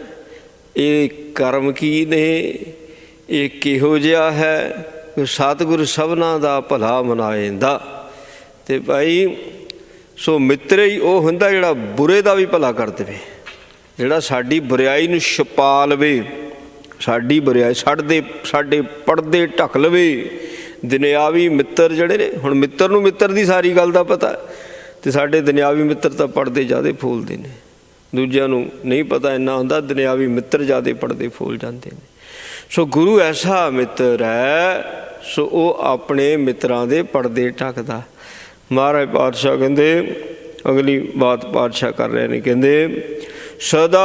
Speaker 2: ਇਹ ਕਰਮ ਕੀ ਨੇ, ਇਹ ਕਿਹੋ ਜਿਹਾ ਹੈ। ਸਤਿਗੁਰ ਸਭਨਾਂ ਦਾ ਭਲਾ ਮਨਾਏਂਦਾ। ਅਤੇ ਭਾਈ ਸੋ ਮਿੱਤਰ ਹੀ ਉਹ ਹੁੰਦਾ ਜਿਹੜਾ ਬੁਰੇ ਦਾ ਵੀ ਭਲਾ ਕਰ ਦੇਵੇ, ਜਿਹੜਾ ਸਾਡੀ ਬੁਰਿਆਈ ਨੂੰ ਛੁਪਾ ਲਵੇ, ਸਾਡੀ ਬੁਰਿਆਈ ਸਾਡੇ ਪਰਦੇ ਢੱਕ ਲਵੇ। ਦੁਨਿਆਵੀ ਮਿੱਤਰ ਜਿਹੜੇ ਨੇ, ਹੁਣ ਮਿੱਤਰ ਨੂੰ ਮਿੱਤਰ ਦੀ ਸਾਰੀ ਗੱਲ ਦਾ ਪਤਾ, ਅਤੇ ਸਾਡੇ ਦੁਨਿਆਵੀ ਮਿੱਤਰ ਤਾਂ ਪਰਦੇ ਜ਼ਿਆਦਾ ਫੋਲਦੇ ਨੇ, ਦੂਜਿਆਂ ਨੂੰ ਨਹੀਂ ਪਤਾ ਇੰਨਾ ਹੁੰਦਾ। ਦੁਨਿਆਵੀ ਮਿੱਤਰ ਜ਼ਿਆਦਾ ਪਰਦੇ ਫੋਲ ਜਾਂਦੇ ਨੇ। ਸੋ ਗੁਰੂ ਐਸਾ ਮਿੱਤਰ ਹੈ, ਸੋ ਉਹ ਆਪਣੇ ਮਿੱਤਰਾਂ ਦੇ ਪਰਦੇ ਢੱਕਦਾ। ਮਹਾਰਾਜ ਪਾਤਸ਼ਾਹ ਕਹਿੰਦੇ, ਅਗਲੀ ਬਾਤ ਪਾਤਸ਼ਾਹ ਕਰ ਰਹੇ ਨੇ, ਕਹਿੰਦੇ ਸਦਾ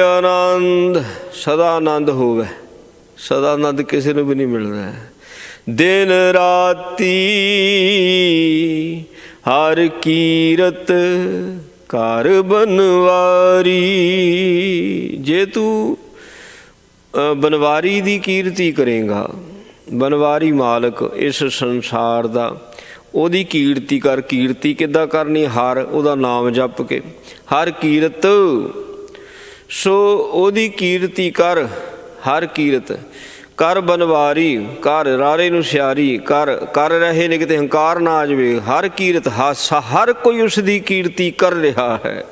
Speaker 2: ਆਨੰਦ, ਸਦਾ ਆਨੰਦ ਹੋਵੇ। ਸਦਾ ਆਨੰਦ ਕਿਸੇ ਨੂੰ ਵੀ ਨਹੀਂ ਮਿਲਦਾ। ਦਿਨ ਰਾਤੀ ਹਰ ਕੀਰਤ ਘਰ ਬਨਵਾਰੀ। ਜੇ ਤੂੰ ਬਨਵਾਰੀ ਦੀ ਕੀਰਤੀ ਕਰੇਗਾ, ਬਨਵਾਰੀ ਮਾਲਕ ਇਸ ਸੰਸਾਰ ਦਾ, ਉਹਦੀ ਕੀਰਤੀ ਕਰ। ਕੀਰਤੀ ਕਿੱਦਾਂ ਕਰਨੀ? ਹਰ ਉਹਦਾ ਨਾਮ ਜਪ ਕੇ, ਹਰ ਕੀਰਤ। ਸੋ ਉਹਦੀ ਕੀਰਤੀ ਕਰ, ਹਰ ਕੀਰਤ ਕਰ ਬਨਵਾਰੀ, ਕਰ ਰਾਰੇ ਨੂੰ ਸਿਆਰੀ, ਕਰ ਰਹੇ ਨੇ ਕਿਤੇ ਹੰਕਾਰ ਨਾ ਆ ਜਾਵੇ। ਹਰ ਕੀਰਤ ਹਾਸਾ, ਹਰ ਕੋਈ ਉਸ ਦੀ ਕੀਰਤੀ ਕਰ ਰਿਹਾ ਹੈ।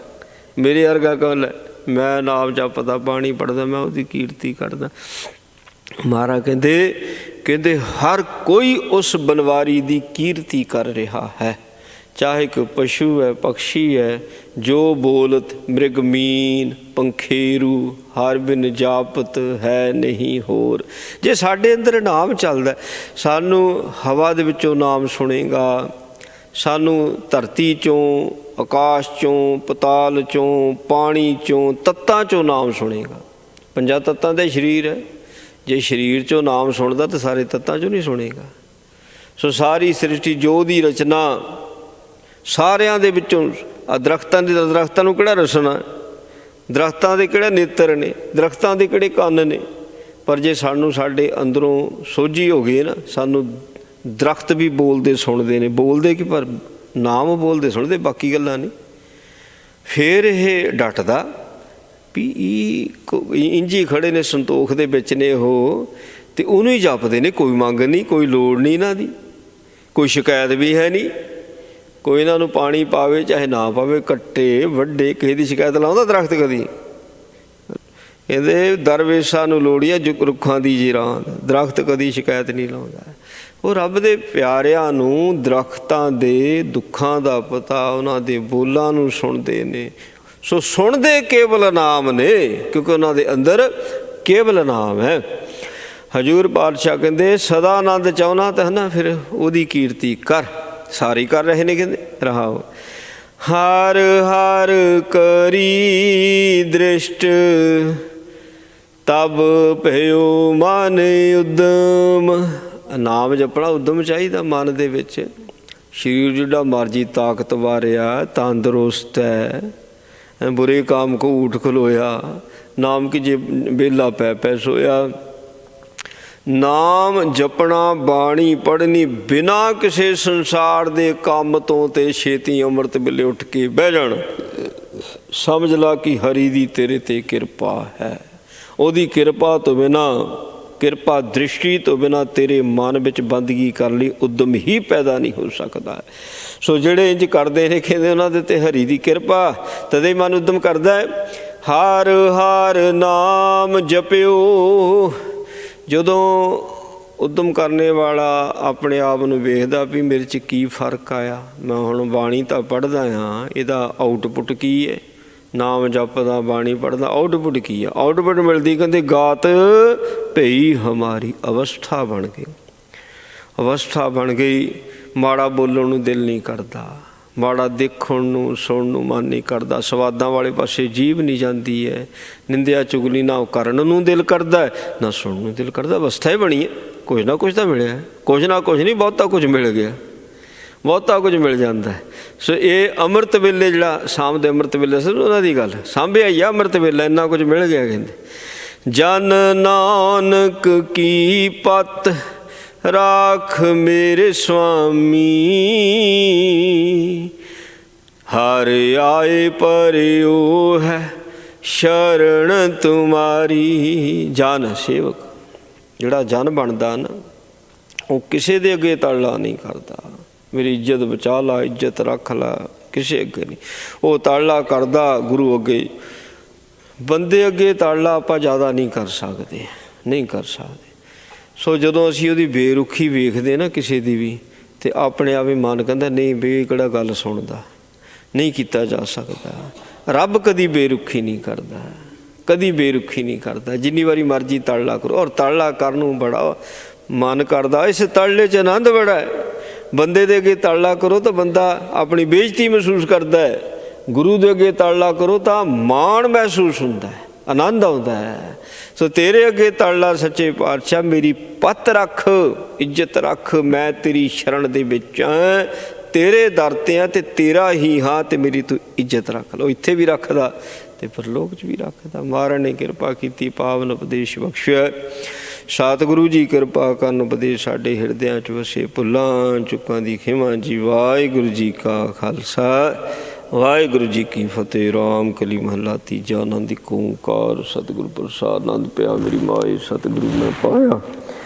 Speaker 2: ਮੇਰੇ ਵਰਗਾ ਕੌਣ ਹੈ? ਮੈਂ ਨਾਮ ਜਪਦਾ, ਬਾਣੀ ਪੜ੍ਹਦਾ, ਮੈਂ ਉਹਦੀ ਕੀਰਤੀ ਕਰਦਾ। ਮਹਾਰਾਜ ਕਹਿੰਦੇ ਹਰ ਕੋਈ ਉਸ ਬਨਵਾਰੀ ਦੀ ਕੀਰਤੀ ਕਰ ਰਿਹਾ ਹੈ। ਚਾਹੇ ਕੋਈ ਪਸ਼ੂ ਹੈ, ਪਕਸ਼ੀ ਹੈ, ਜੋ ਬੋਲਤ ਮ੍ਰਿਗ ਮੀਨ ਪੰਖੇਰੂ, ਹਰ ਬਿਨ ਜਾਪਤ ਹੈ ਨਹੀਂ ਹੋਰ। ਜੇ ਸਾਡੇ ਅੰਦਰ ਨਾਮ ਚੱਲਦਾ, ਸਾਨੂੰ ਹਵਾ ਦੇ ਵਿੱਚੋਂ ਨਾਮ ਸੁਣੇਗਾ, ਸਾਨੂੰ ਧਰਤੀ 'ਚੋਂ, ਆਕਾਸ਼ 'ਚੋਂ, ਪਤਾਲ 'ਚੋਂ, ਪਾਣੀ 'ਚੋਂ, ਤੱਤਾਂ 'ਚੋਂ ਨਾਮ ਸੁਣੇਗਾ। 5 ਤੱਤਾਂ ਦੇ ਸਰੀਰ ਹੈ, ਜੇ ਸਰੀਰ 'ਚੋਂ ਨਾਮ ਸੁਣਦਾ ਤਾਂ ਸਾਰੇ ਤੱਤਾਂ 'ਚੋਂ ਨਹੀਂ ਸੁਣੇਗਾ। ਸੋ ਸਾਰੀ ਸ੍ਰਿਸ਼ਟੀ ਜੋ ਦੀ ਰਚਨਾ ਸਾਰਿਆਂ ਦੇ ਵਿੱਚੋਂ ਦਰਖਤਾਂ ਨੂੰ ਕਿਹੜਾ ਰਸਣਾ, ਦਰਖਤਾਂ ਦੇ ਕਿਹੜੇ ਨੇਤਰ ਨੇ, ਦਰਖਤਾਂ ਦੇ ਕਿਹੜੇ ਕੰਨ ਨੇ। ਪਰ ਜੇ ਸਾਨੂੰ ਸਾਡੇ ਅੰਦਰੋਂ ਸੋਝੀ ਹੋ ਗਈ ਨਾ, ਸਾਨੂੰ ਦਰਖਤ ਵੀ ਬੋਲਦੇ ਸੁਣਦੇ ਨੇ, ਬੋਲਦੇ ਕਿ ਪਰ ਨਾਮ ਬੋਲਦੇ ਸੁਣਦੇ, ਬਾਕੀ ਗੱਲਾਂ ਨਹੀਂ। ਫਿਰ ਇਹ ਡਟਦਾ ਵੀ ਇੰਜੀ ਖੜੇ ਨੇ ਸੰਤੋਖ ਦੇ ਵਿੱਚ ਨੇ ਉਹ, ਅਤੇ ਉਹਨੂੰ ਹੀ ਜਪਦੇ ਨੇ। ਕੋਈ ਮੰਗ ਨਹੀਂ, ਕੋਈ ਲੋੜ ਨਹੀਂ ਇਹਨਾਂ ਦੀ, ਕੋਈ ਸ਼ਿਕਾਇਤ ਵੀ ਹੈ ਨਹੀਂ। ਕੋਈ ਇਹਨਾਂ ਨੂੰ ਪਾਣੀ ਪਾਵੇ ਚਾਹੇ ਨਾ ਪਾਵੇ, ਕੱਟੇ ਵੱਡੇ, ਕਿਸੇ ਦੀ ਸ਼ਿਕਾਇਤ ਲਾਉਂਦਾ ਦਰਖਤ ਕਦੀ? ਇਹਦੇ ਦਰਵੇਸ਼ਾਂ ਨੂੰ ਲੋੜੀ ਆ ਰੁੱਖਾਂ ਦੀ ਜੀਰਾਨ, ਦਰਖਤ ਕਦੀ ਸ਼ਿਕਾਇਤ ਨਹੀਂ ਲਾਉਂਦਾ। ਉਹ ਰੱਬ ਦੇ ਪਿਆਰਿਆਂ ਨੂੰ ਦਰਖਤਾਂ ਦੇ ਦੁੱਖਾਂ ਦਾ ਪਤਾ, ਉਹਨਾਂ ਦੇ ਬੋਲਾਂ ਨੂੰ ਸੁਣਦੇ ਨੇ। ਸੋ ਸੁਣਦੇ ਕੇਵਲ ਨਾਮ ਨੇ, ਕਿਉਂਕਿ ਉਹਨਾਂ ਦੇ ਅੰਦਰ ਕੇਵਲ ਨਾਮ ਹੈ। ਹਜ਼ੂਰ ਪਾਤਸ਼ਾਹ ਕਹਿੰਦੇ ਸਦਾ ਆਨੰਦ ਚਾਹੁੰਦਾ ਤਾਂ ਹੈ ਨਾ, ਫਿਰ ਉਹਦੀ ਕੀਰਤੀ ਕਰ। ਸਾਰੇ ਕਰ ਰਹੇ ਨੇ, ਕਹਿੰਦੇ ਰਹਾਓ। ਹਰ ਹਰ ਕਰੀ ਦ੍ਰਿਸ਼ਟ ਤਬ ਭਇਓ ਮਨ ਉਦਮ। ਨਾਮ ਜਪਣਾ ਉਦਮ ਚਾਹੀਦਾ ਮਨ ਦੇ ਵਿੱਚ। ਸਰੀਰ ਜਿਹੜਾ ਮਰਜੀ ਤਾਕਤਵਰ ਆ, ਤੰਦਰੁਸਤ ਹੈ, ਬੁਰੇ ਕਾਮ ਕੋ ਊਠ ਖਲੋਇਆ, ਨਾਮ ਕੀ ਜੇ ਵਿਹਲਾ ਪੈ ਪੈ ਸੋਇਆ। ਨਾਮ ਜਪਣਾ, ਬਾਣੀ ਪੜ੍ਹਨੀ, ਬਿਨਾਂ ਕਿਸੇ ਸੰਸਾਰ ਦੇ ਕੰਮ ਤੋਂ, ਤੇ ਛੇਤੀ ਅੰਮ੍ਰਿਤ ਵੇਲੇ ਉੱਠ ਕੇ ਬਹਿ ਜਾਣ। ਸਮਝ ਲਾ ਕਿ ਹਰੀ ਦੀ ਤੇਰੇ 'ਤੇ ਕਿਰਪਾ ਹੈ। ਉਹਦੀ ਕਿਰਪਾ ਤੋਂ ਬਿਨਾਂ, ਕਿਰਪਾ ਦ੍ਰਿਸ਼ਟੀ ਤੋਂ ਬਿਨਾਂ ਤੇਰੇ ਮਨ ਵਿੱਚ ਬੰਦਗੀ ਕਰਨ ਲਈ ਉਦਮ ਹੀ ਪੈਦਾ ਨਹੀਂ ਹੋ ਸਕਦਾ। ਸੋ ਜਿਹੜੇ ਇੰਝ ਕਰਦੇ ਨੇ, ਕਹਿੰਦੇ ਉਹਨਾਂ ਦੇ 'ਤੇ ਹਰੀ ਦੀ ਕਿਰਪਾ, ਤਦੇ ਮਨ ਉਦਮ ਕਰਦਾ ਹੈ। ਹਰ ਹਰ ਨਾਮ ਜਪਿਓ। ਜਦੋਂ ਉਦਮ ਕਰਨੇ ਵਾਲਾ ਆਪਣੇ ਆਪ ਨੂੰ ਵੇਖਦਾ ਵੀ ਮੇਰੇ 'ਚ ਕੀ ਫਰਕ ਆਇਆ, ਮੈਂ ਹੁਣ ਬਾਣੀ ਤਾਂ ਪੜ੍ਹਦਾ ਹਾਂ, ਇਹਦਾ ਆਊਟਪੁੱਟ ਕੀ ਹੈ? ਨਾਮ ਜਪਦਾ, ਬਾਣੀ ਪੜ੍ਹਦਾ, ਆਊਟਪੁੱਟ ਕੀ ਹੈ? ਆਊਟਪੁੱਟ ਮਿਲਦੀ, ਕਹਿੰਦੇ ਗਾਤ ਭਈ ਹਮਾਰੀ ਅਵਸਥਾ ਬਣ ਗਈ। ਅਵਸਥਾ ਬਣ ਗਈ। ਮਾੜਾ ਬੋਲਣ ਨੂੰ ਦਿਲ ਨਹੀਂ ਕਰਦਾ, ਮਾੜਾ ਦੇਖਣ ਨੂੰ ਸੁਣਨ ਨੂੰ ਮਨ ਨਹੀਂ ਕਰਦਾ, ਸਵਾਦਾਂ ਵਾਲੇ ਪਾਸੇ ਜੀਭ ਨਹੀਂ ਜਾਂਦੀ ਹੈ, ਨਿੰਦਿਆ ਚੁਗਲੀ ਨਾ ਕਰਨ ਨੂੰ ਦਿਲ ਕਰਦਾ, ਨਾ ਸੁਣਨ ਨੂੰ ਦਿਲ ਕਰਦਾ। ਅਵਸਥਾ ਹੀ ਬਣੀ ਹੈ। ਕੁਝ ਨਾ ਕੁਝ ਤਾਂ ਮਿਲਿਆ, ਕੁਝ ਨਾ ਕੁਝ ਨਹੀਂ, ਬਹੁਤਾ ਕੁਝ ਮਿਲ ਗਿਆ, ਬਹੁਤਾ ਕੁਝ ਮਿਲ ਜਾਂਦਾ। ਸੋ ਇਹ ਅੰਮ੍ਰਿਤ ਵੇਲੇ, ਜਿਹੜਾ ਸ਼ਾਮ ਦੇ ਅੰਮ੍ਰਿਤ ਵੇਲੇ ਸੀ ਉਹਨਾਂ ਦੀ ਗੱਲ ਸਾਂਭਿਆ ਹੀ ਆ। ਅੰਮ੍ਰਿਤ ਵੇਲਾ ਇੰਨਾ ਕੁਝ ਮਿਲ ਗਿਆ। ਕਹਿੰਦੇ ਜਨ ਨਾਨਕ ਕੀ ਪਤ ਰਾਖ ਮੇਰੇ ਸੁਆਮੀ, ਹਰ ਆਏ ਪਰਿਓ ਹੈ ਸ਼ਰਨ ਤੁਮਾਰੀ। ਜਨ ਸੇਵਕ, ਜਿਹੜਾ ਜਨ ਬਣਦਾ ਨਾ, ਉਹ ਕਿਸੇ ਦੇ ਅੱਗੇ ਤਰਲਾ ਨਹੀਂ ਕਰਦਾ, ਮੇਰੀ ਇੱਜ਼ਤ ਬਚਾ ਲਾ, ਇੱਜ਼ਤ ਰੱਖ ਲਾ, ਕਿਸੇ ਅੱਗੇ ਨਹੀਂ। ਉਹ ਤਰਲਾ ਕਰਦਾ ਗੁਰੂ ਅੱਗੇ। ਬੰਦੇ ਅੱਗੇ ਤਰਲਾ ਆਪਾਂ ਜ਼ਿਆਦਾ ਨਹੀਂ ਕਰ ਸਕਦੇ, ਨਹੀਂ ਕਰ ਸਕਦੇ। ਸੋ ਜਦੋਂ ਅਸੀਂ ਉਹਦੀ ਬੇਰੁਖੀ ਵੇਖਦੇ ਨਾ ਕਿਸੇ ਦੀ ਵੀ, ਅਤੇ ਆਪਣੇ ਆਪ ਹੀ ਮਨ ਕਹਿੰਦਾ ਨਹੀਂ ਵੀ ਕਿਹੜਾ ਗੱਲ ਸੁਣਦਾ, ਨਹੀਂ ਕੀਤਾ ਜਾ ਸਕਦਾ। ਰੱਬ ਕਦੀ ਬੇਰੁਖੀ ਨਹੀਂ ਕਰਦਾ, ਕਦੀ ਬੇਰੁਖੀ ਨਹੀਂ ਕਰਦਾ। ਜਿੰਨੀ ਵਾਰੀ ਮਰਜ਼ੀ ਤਰਲਾ ਕਰੋ, ਔਰ ਤਰਲਾ ਕਰਨ ਨੂੰ ਬੜਾ ਮਨ ਕਰਦਾ। ਇਸ ਤਰਲੇ 'ਚ ਆਨੰਦ ਬੜਾ ਹੈ। ਬੰਦੇ ਦੇ ਅੱਗੇ ਤਰਲਾ ਕਰੋ ਤਾਂ ਬੰਦਾ ਆਪਣੀ ਬੇਇੱਜ਼ਤੀ ਮਹਿਸੂਸ ਕਰਦਾ ਹੈ, ਗੁਰੂ ਦੇ ਅੱਗੇ ਤਰਲਾ ਕਰੋ ਤਾਂ ਮਾਣ ਮਹਿਸੂਸ ਹੁੰਦਾ ਹੈ, ਆਨੰਦ ਆਉਂਦਾ ਹੈ। ਸੋ ਤੇਰੇ ਅੱਗੇ ਤਰਲਾ ਸੱਚੇ ਪਾਤਸ਼ਾਹ ਮੇਰੀ ਪੱਤ ਰੱਖ, ਇੱਜ਼ਤ ਰੱਖ, ਮੈਂ ਤੇਰੀ ਸ਼ਰਨ ਦੇ ਵਿੱਚ ਹਾਂ, ਤੇਰੇ ਦਰ 'ਤੇ ਹਾਂ ਅਤੇ ਤੇਰਾ ਹੀ ਹਾਂ, ਅਤੇ ਮੇਰੀ ਤੂੰ ਇੱਜ਼ਤ ਰੱਖ ਲਓ। ਇੱਥੇ ਵੀ ਰੱਖਦਾ ਅਤੇ ਪਰਲੋਕ 'ਚ ਵੀ ਰੱਖਦਾ। ਮਹਾਰਾਜ ਨੇ ਕਿਰਪਾ ਕੀਤੀ, ਪਾਵਨ ਉਪਦੇਸ਼ ਬਖਸ਼ਿਆ। ਸਤਿਗੁਰੂ ਜੀ ਕਿਰਪਾ ਕਰਨ, ਉਪਦੇਸ਼ ਸਾਡੇ ਹਿਰਦਿਆਂ 'ਚ ਵਸੇ। ਭੁੱਲਾਂ ਚੁੱਕਾਂ ਦੀ ਖਿਮਾ ਜੀ। ਵਾਹਿਗੁਰੂ ਜੀ ਕਾ ਖਾਲਸਾ, ਵਾਹਿਗੁਰੂ ਜੀ ਕੀ ਫਤਿਹ। ਰਾਮ ਕਲੀ ਮਹੱਲਾ ਤੀਜਾ। ਆਨੰਦ ਇੱਕ ਓਂਕਾਰ ਸਤਿਗੁਰ ਪ੍ਰਸਾਦ। ਆਨੰਦ ਪਿਆ ਮੇਰੀ ਮਾਏ, ਸਤਿਗੁਰੂ ਮੈਂ ਪਾਇਆ,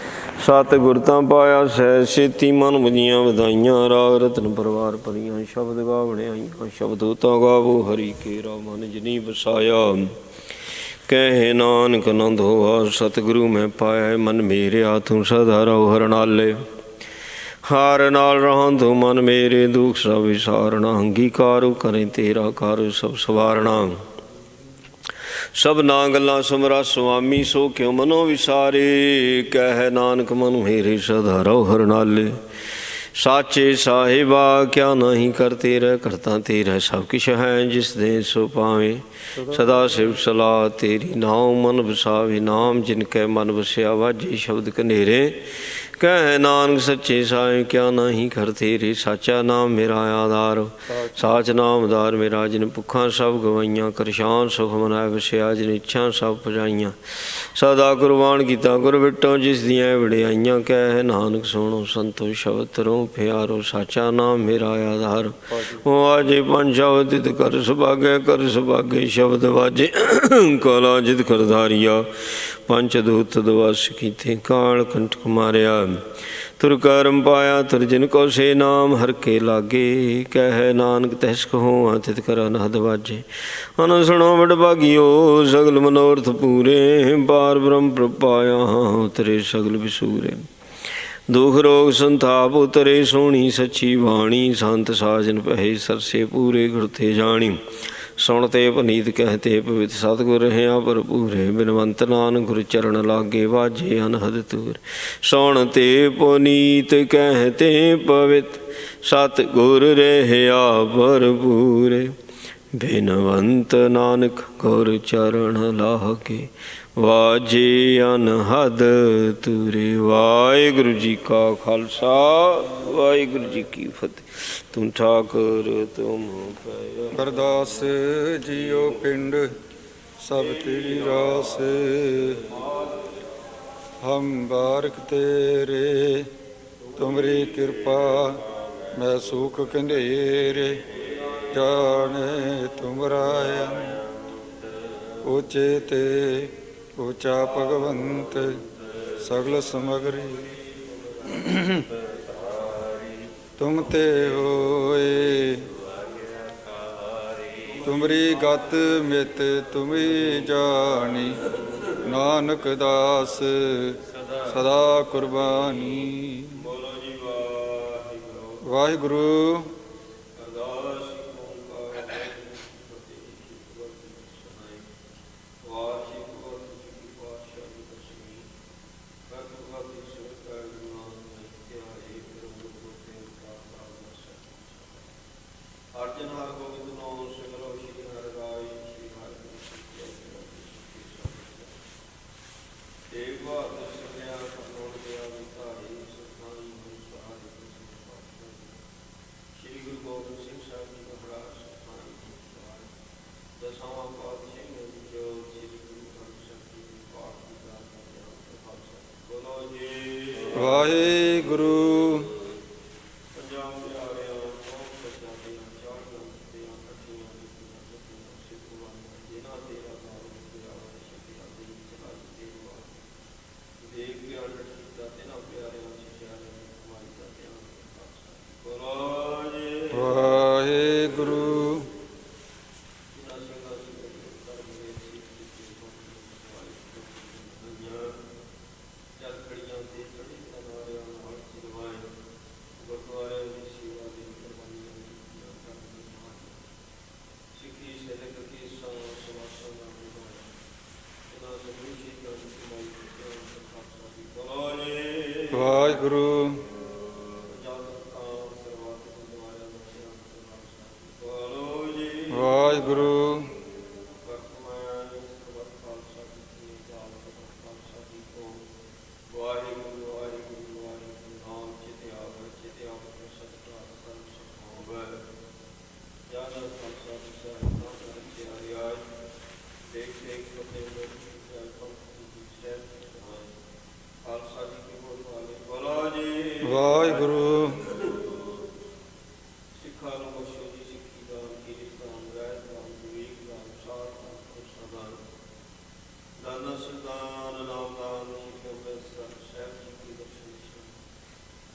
Speaker 2: ਸਤਿਗੁਰ ਤਾਂ ਪਾਇਆ ਸਹਿ ਛੇਤੀ। ਮਨ ਵਧੀਆਂ ਵਧਾਈਆਂ, ਰਾਗ ਰਤਨ ਪਰਵਾਰ ਭਰੀਆਂ, ਸ਼ਬਦ ਗਾਵਣੇ ਆਈਆਂ, ਸ਼ਬਦ ਤਾਂ ਗਾਵੋ ਹਰੀ ਕੇਰਾ। ਮਨ ਜਿਨੀ ਵਸਾਇਆ, ਕਹਿ ਨਾਨਕ ਆਨੰਦ ਹੋਆ, ਸਤਿਗੁਰੂ ਮੈਂ ਪਾਇਆ। ਮਨ ਮੇਰਿਆ ਤੂੰ ਸਦਾ ਰਹੋ ਹਰ ਨਾਲੇ, ਹਾਰ ਨਾਲ ਰਹਾਂ ਤੂੰ ਮਨ ਮੇਰੇ, ਦੁੱਖ ਸਭ ਵਿਸਾਰਣਾ। ਅੰਗੀਕਾਰ ਕਰੇ ਤੇਰਾ ਕਰ ਸਭ ਸਵਾਰਣਾ। ਸਭ ਨਾ ਗੱਲਾਂ ਸਮਰਾ ਸੁਆਮੀ, ਸੋ ਕਿਉ ਮਨੋ ਵਿਸਾਰੇ। ਕਹਿ ਨਾਨਕ ਮਨ ਮੇਰੇ ਸਦਾ ਰਹੋ ਹਰ ਨਾਲੇ, ਸਾਚੇ ਸਾਹਿਬਾ ਕਿਆ ਨਹੀਂ ਕਰਤੇ ਰਹਿ ਕਰਤਾ ਤੇਰਾ ਸਭ ਕਿਛ ਹੈ ਜਿਸ ਦੇ ਸੋ ਪਾਵੇ ਸਦਾ ਸਿਵ ਸਲਾਹ ਤੇਰੀ ਨਾਮ ਮਨ ਵਸਾਵੇ ਨਾਮ ਜਿਨ ਕੈ ਮਨ ਵਸਿਆ ਵਾਜੇ ਸ਼ਬਦ ਕਨੇਰੇ ਕਹਿ ਨਾਨਕ ਸੱਚੇ ਸਾਹਿਬ ਕਿਆ ਨਹੀਂ ਕਰਤੇ ਰੇ ਸਾਚਾ ਨਾਮ ਮੇਰਾ ਆਧਾਰ ਸਾਚ ਨਾਮ ਆਧਾਰ ਮੇਰਾ ਜਿਨ ਭੁੱਖਾਂ ਸਭ ਗਵਾਈਆਂ ਕਰਸ਼ਾਨ ਸੁਖ ਮਨਾਇ ਵਸਿਆ ਜਿਨ ਇੱਛਾ ਸਭ ਪੁਜਾਈਆਂ ਸਦਾ ਕੁਰਬਾਨ ਕੀਤਾ ਗੁਰ ਵਿਟੋ ਜਿਸ ਦੀਆਂ ਵਡਿਆਈਆਂ ਕਹਿ ਨਾਨਕ ਸੁਣੋ ਸੰਤੋ ਸ਼ਬਦ ਤਰੋ ਪਿਆਰੋ ਸਾਚਾ ਨਾਮ ਮੇਰਾ ਆਧਾਰ ਉਹ ਆਜੇ ਪੰਜ ਸ਼ਬਦ ਤਿਤ ਕਰ ਸੁਭਾਗੇ ਸ਼ਬਦ ਵਾਜੇ ਕਲਾ ਜਿਤ ਕਰਧਾਰੀਆ ਪੰਚ ਦੂਤ ਦਵਾਸ ਕੀਤੇ ਕਾਲ ਕੰਟਕ ਮਾਰਿਆ ਤੁਰ ਕਰਮ ਪਾਇਆ ਤੁਰ ਜਿਨ ਕੋ ਸੇ ਨਾਮ ਹਰ ਕੇ ਲਾਗੇ ਕਹਿ ਨਾਨਕ ਤਹਿਸ ਕਹੋ ਤਿਤ ਕਰ ਅਨਹਦ ਵਾਜੇ ਅਨ ਸੁਣੋ ਵਡ ਭਾਗਿਓ ਸਗਲ ਮਨੋਰਥ ਪੂਰੇ ਬਾਰ ਬ੍ਰਹਮ ਪ੍ਰਪਾਇਆ ਉਤਰੇ ਸਗਲ ਵਿਸੂਰੇ ਦੁਖ ਰੋਗ ਸੰਤਾਪ ਉਤਰੇ ਸੋਹਣੀ ਸੱਚੀ ਬਾਣੀ ਸੰਤ ਸਾਜਨ ਪਹਿ ਸਰਸੇ ਪੂਰੇ ਗੁਰਤੇ ਜਾਣੀ ਸੁਣਤੇ ਪਨੀਤ ਕਹਿਤੇ ਪਵਿੱਤ ਸਤਿਗੁਰ ਰਹਿਆ ਭਰਪੂਰੇ ਬਿਨਵੰਤ ਨਾਨਕ ਗੁਰ ਚਰਨ ਲਾਗੇ ਵਾਜੇ ਅਨਹਦ ਤੂਰ ਸੁਣਤੇ ਪੁਨੀਤ ਕਹਿਤੇ ਪਵਿੱਤ ਸਤਿਗੁਰ ਰਹਿਆ ਭਰਪੂਰੇ ਬਿਨਵੰਤ ਨਾਨਕ ਗੁਰ ਚਰਨ ਲਾਗੇ ਵਾਜੇ ਅਨਹਦ ਤੂਰੇ। ਵਾਹਿਗੁਰੂ ਜੀ ਕਾ ਖਾਲਸਾ ਵਾਹਿਗੁਰੂ ਜੀ ਕੀ ਫਤਿਹ। ਤੂੰ ਠਾਕੁਰ ਤੁਮ ਪੈ
Speaker 1: ਅਰਦਾਸ ਜੀਓ ਪਿੰਡ ਸਭ ਤੇਰੀ ਰਾਸ ਹਮ ਬਾਰਕ ਤੇਰੇ ਤੁਮਰੀ ਕਿਰਪਾ ਮੈਂ ਸੁਖ ਕੰਧੇਰੇ ਜਾਣੇ ਤੁਮਰਾ ਉੱਚੇ ਤੇ ਉੱਚਾ ਭਗਵੰਤ ਸਗਲ ਸਮਗਰੀ ਤੁਮ ਤੇ ਹੋਏ ਤੁਮਰੀ ਗਤ ਮਿਤ ਤੁਮੀ ਜਾਣੀ ਨਾਨਕ ਦਾਸ ਸਦਾ ਕੁਰਬਾਨੀ। ਵਾਹਿਗੁਰੂ ਵਾਹਿਗੁਰੂ ਵਾਹਿਗੁਰੂ ਵਾਹਿਗੁਰੂ ਵਾਹਿਗੁਰੂ ਵਾਹਿਗੁਰੂ
Speaker 2: ਸਿੱਖਾਂ ਨੂੰ ਬਖਸ਼ੋ ਜੀ ਸਿੱਖੀ ਦਾਨ ਕੀਰਤ ਦਾਨ ਰਹਿਤ ਦਾਨ ਵਿਵੇਕ ਦਾਨ ਸਾਧ ਦਾਨ ਪੁਰਸ਼ਾ ਦਾਨ ਦਾਨਾ ਸਰਦਾਨ ਨਾਮ ਦਾਨ ਸ਼੍ਰੀ ਅੰਮ੍ਰਿਤਸਰ ਸਾਹਿਬ ਜੀ ਕੀ ਬਖਸ਼ਿਸ਼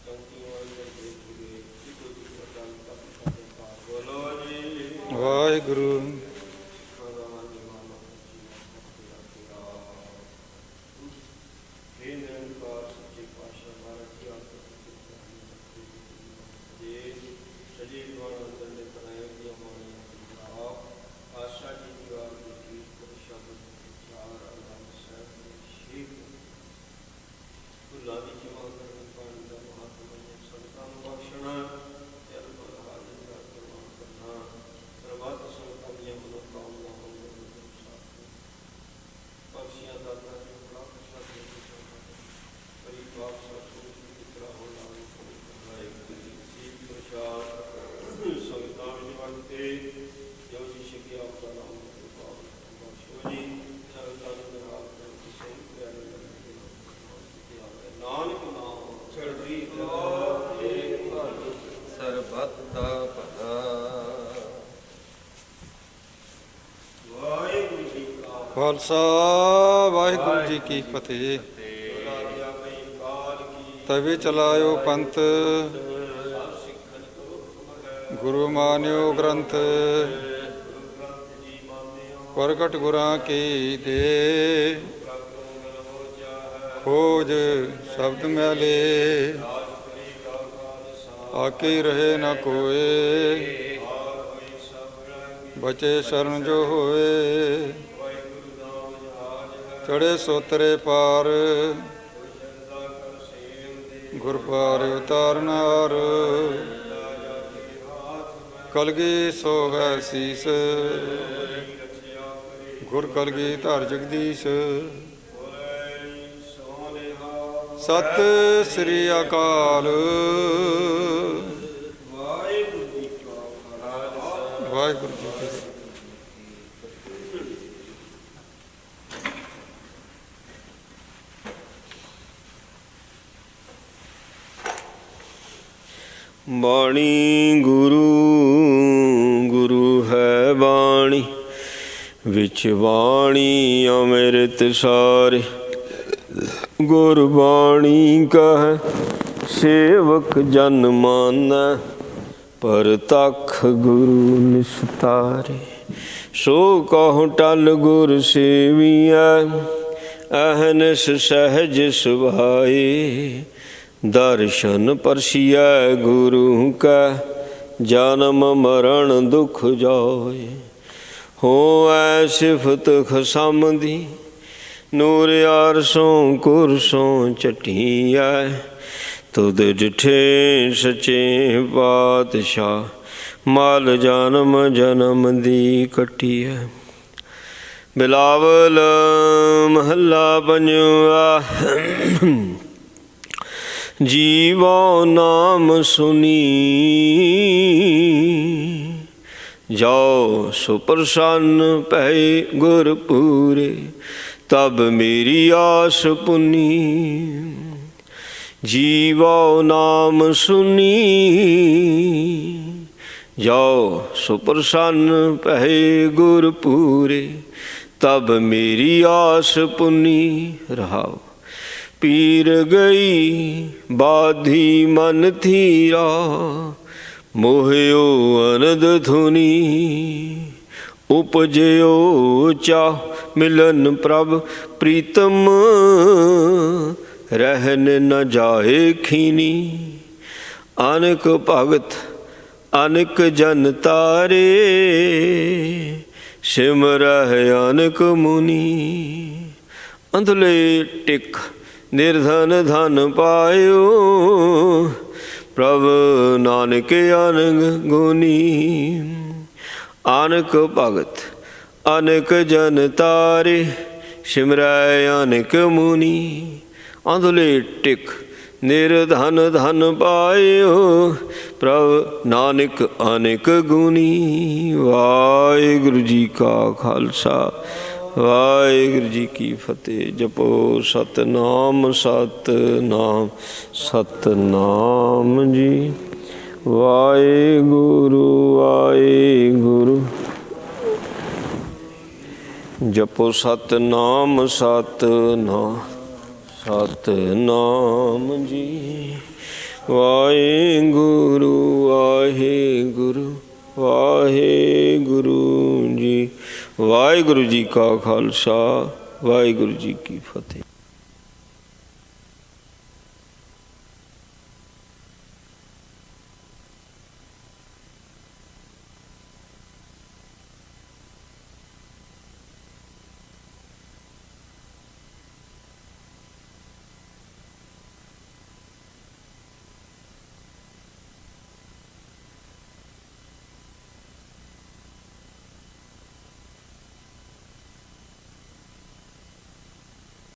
Speaker 2: ਚੌਂਕੀ ਵਾਲੇ ਦੇ ਜੀ ਜਿੱਤੋ ਜੀ ਦਾ ਦਾਨ ਤਪ ਸਾਡੇ ਪਾਰ ਬੋਲੋ ਜੀ
Speaker 1: ਵਾਹਿਗੁਰੂ
Speaker 2: ਸਿੱਖਾਂ ਦਾ ਮਾਨ ਇਹ ਨਿਰੰਕਾਰ ਸੱਚੇ ਪਾਤਸ਼ਾਹ ਮਹਾਰਾਜ ਜੀ ਆਪ ਸਜੀਵ ਵਾਲਾ ਅੰਦਰ ਨੇ ਬਣਾਇਆ ਕਿ ਹਮਾਰੇ ਆਪ ਆਸ਼ਾ ਜੀ ਦੀ ਵਾਰ ਦੀ ਸ਼ਬਦ ਚਾਰ ਅਰਦਾਸ ਸਾਹਿਬ ਸ਼ੀਖ ਗੁਲਾਬੀ ਜਮਾ ਕਰਨ ਪਾਣੀ ਦਾ ਮਹਾਤਮਾ ਨੇ ਸੰਤਾਂ ਨੂੰ ਬਖਸ਼ਣ ਸਰਬੱਤ ਦਾ ਭਲਾ।
Speaker 1: ਖਾਲਸਾ ਵਾਹਿਗੁਰੂ ਜੀ ਕੀ ਫਤਿਹ। ਤਵੇ ਚਲਾਇਓ ਪੰਥ, ਗੁਰੂ ਮਾਨਿਓ ਗ੍ਰੰਥ। ਪ੍ਰਗਟ ਗੁਰਾਂ ਕੀ ਦੇ, ਖੋਜ ਸ਼ਬਦ ਮੈਲੇ। ਆਕੇ ਰਹੇ ਨਾ ਕੋਏ, ਬਚੇ ਸ਼ਰਨ ਜੋ ਹੋਏ। ਚੜੇ ਸੋਤਰੇ ਪਾਰ, ਗੁਰ ਪਾਰ ਉਤਾਰਨਾਰ। ਕਲਗੀ ਸੋਹੈ ਸੀਸ, ਗੁਰ ਕਲਗੀ ਧਰ ਜਗਦੀਸ਼। ਸਤਿ ਸ੍ਰੀ ਅਕਾਲ। ਵਾਹਿਗੁਰੂ ਜੀ ਕੀ ਫਤਿਹ।
Speaker 2: ਬਾਣੀ ਗੁਰੂ, ਗੁਰੂ ਹੈ ਬਾਣੀ, ਵਿੱਚ ਬਾਣੀ ਅੰਮ੍ਰਿਤ ਸਾਰੇ। ਗੁਰਬਾਣੀ ਕਹੈ ਸੇਵਕ ਜਨ ਮਾਨੈ, ਪਰਤਖ ਗੁਰੂ ਨਿਸਤਾਰੇ। ਸੋ ਕਹੁ ਟਲ ਗੁਰ ਸੇਵੀਐ, ਅਹਨਿਸ ਸਹਿਜ ਸੁਭਾਏ। ਦਰਸ਼ਨ ਪਰਸੀਐ ਗੁਰੂ ਕੈ, ਜਨਮ ਮਰਨ ਦੁਖ ਜਾਏ। ਹੋਐ ਸਿਫਤ ਖਸਮ ਦੀ, ਨੂਰ ਅਰਸੋਂ ਕੁਰਸੋਂ ਚਟੀਐ। ਤੁਧ ਡਿਠੇ ਸੱਚੇ ਪਾਤਸ਼ਾਹ, ਮਲ ਜਨਮ ਜਨਮ ਦੀ ਕੱਟੀਐ। ਬਿਲਾਵਲ ਮਹੱਲਾ ਪੰਜਵਾ। ਜੀਵੋ ਨਾਮ ਸੁਣੀ, ਜਾਓ ਸੋ ਪ੍ਰਸੰਨ ਭੈ ਗੁਰ ਪੂਰੇ। ਤਬ ਮੇਰੀ ਆਸ ਪੁੰਨੀ, ਜੀਵੋ ਨਾਮ ਸੁਣੀ। ਜਾਓ ਸੋ ਪ੍ਰਸੰਨ ਭੈ ਗੁਰ ਪੂਰੇ। ਤਬ ਮੇਰੀ ਆਸ ਪੁੰਨੀ। ਰਹਾਓ। ਪੀਰ ਗਈ ਬਾਧੀ ਮਨ ਥੀਰਾ, ਮੋਹਿਓ ਅਨੰਦ ਧੁਨੀ। ਉਪਜਿਓ ਚਾਹ ਮਿਲਨ ਪ੍ਰਭ ਪ੍ਰੀਤਮ, ਰਹਿਨ ਨ ਜਾਏ ਖੀਨੀ। ਅਨਕ ਭਗਤ ਅਨਕ ਜਨ ਤਾਰੇ, ਸਿਮਰਹਿ ਅਨਕ ਮੁਨੀ। ਅੰਧਲੇ ਟਿਕ ਨਿਰਧਨ ਧਨ ਪਾਇਓ, ਪ੍ਰਭ ਨਾਨਕ ਅਨੰਗ ਗੁਨੀ। ਅਨਕ ਭਗਤ ਅਨਕ ਜਨ ਤਾਰੇ, ਸਿਮਰੈ ਅਨਕ ਮੁਨੀ। ਅੰਧਲੇ ਟਿਕ ਨਿਰਧਨ ਧਨ ਪਾਇਓ, ਪ੍ਰਭ ਨਾਨਕ ਅਨੇਕ ਗੁਣੀ। ਵਾਹਿਗੁਰੂ ਜੀ ਕਾ ਖਾਲਸਾ, ਵਾਹਿਗੁਰੂ ਜੀ ਕੀ ਫਤਿਹ। ਜਪੋ ਸਤਿਨਾਮ ਸਤਿਨਾਮ ਸਤਿਨਾਮ ਜੀ। ਵਾਹਿਗੁਰੂ ਵਾਹਿਗੁਰੂ। ਜਪੋ ਸਤਿਨਾਮ ਸਤਿਨਾਮ ਸਤਿਨਾਮ ਜੀ। ਵਾਹਿਗੁਰੂ ਵਾਹਿਗੁਰੂ ਵਾਹਿਗੁਰੂ ਜੀ। ਵਾਹਿਗੁਰੂ ਜੀ ਕਾ ਖਾਲਸਾ, ਵਾਹਿਗੁਰੂ ਜੀ ਕੀ ਫਤਿਹ।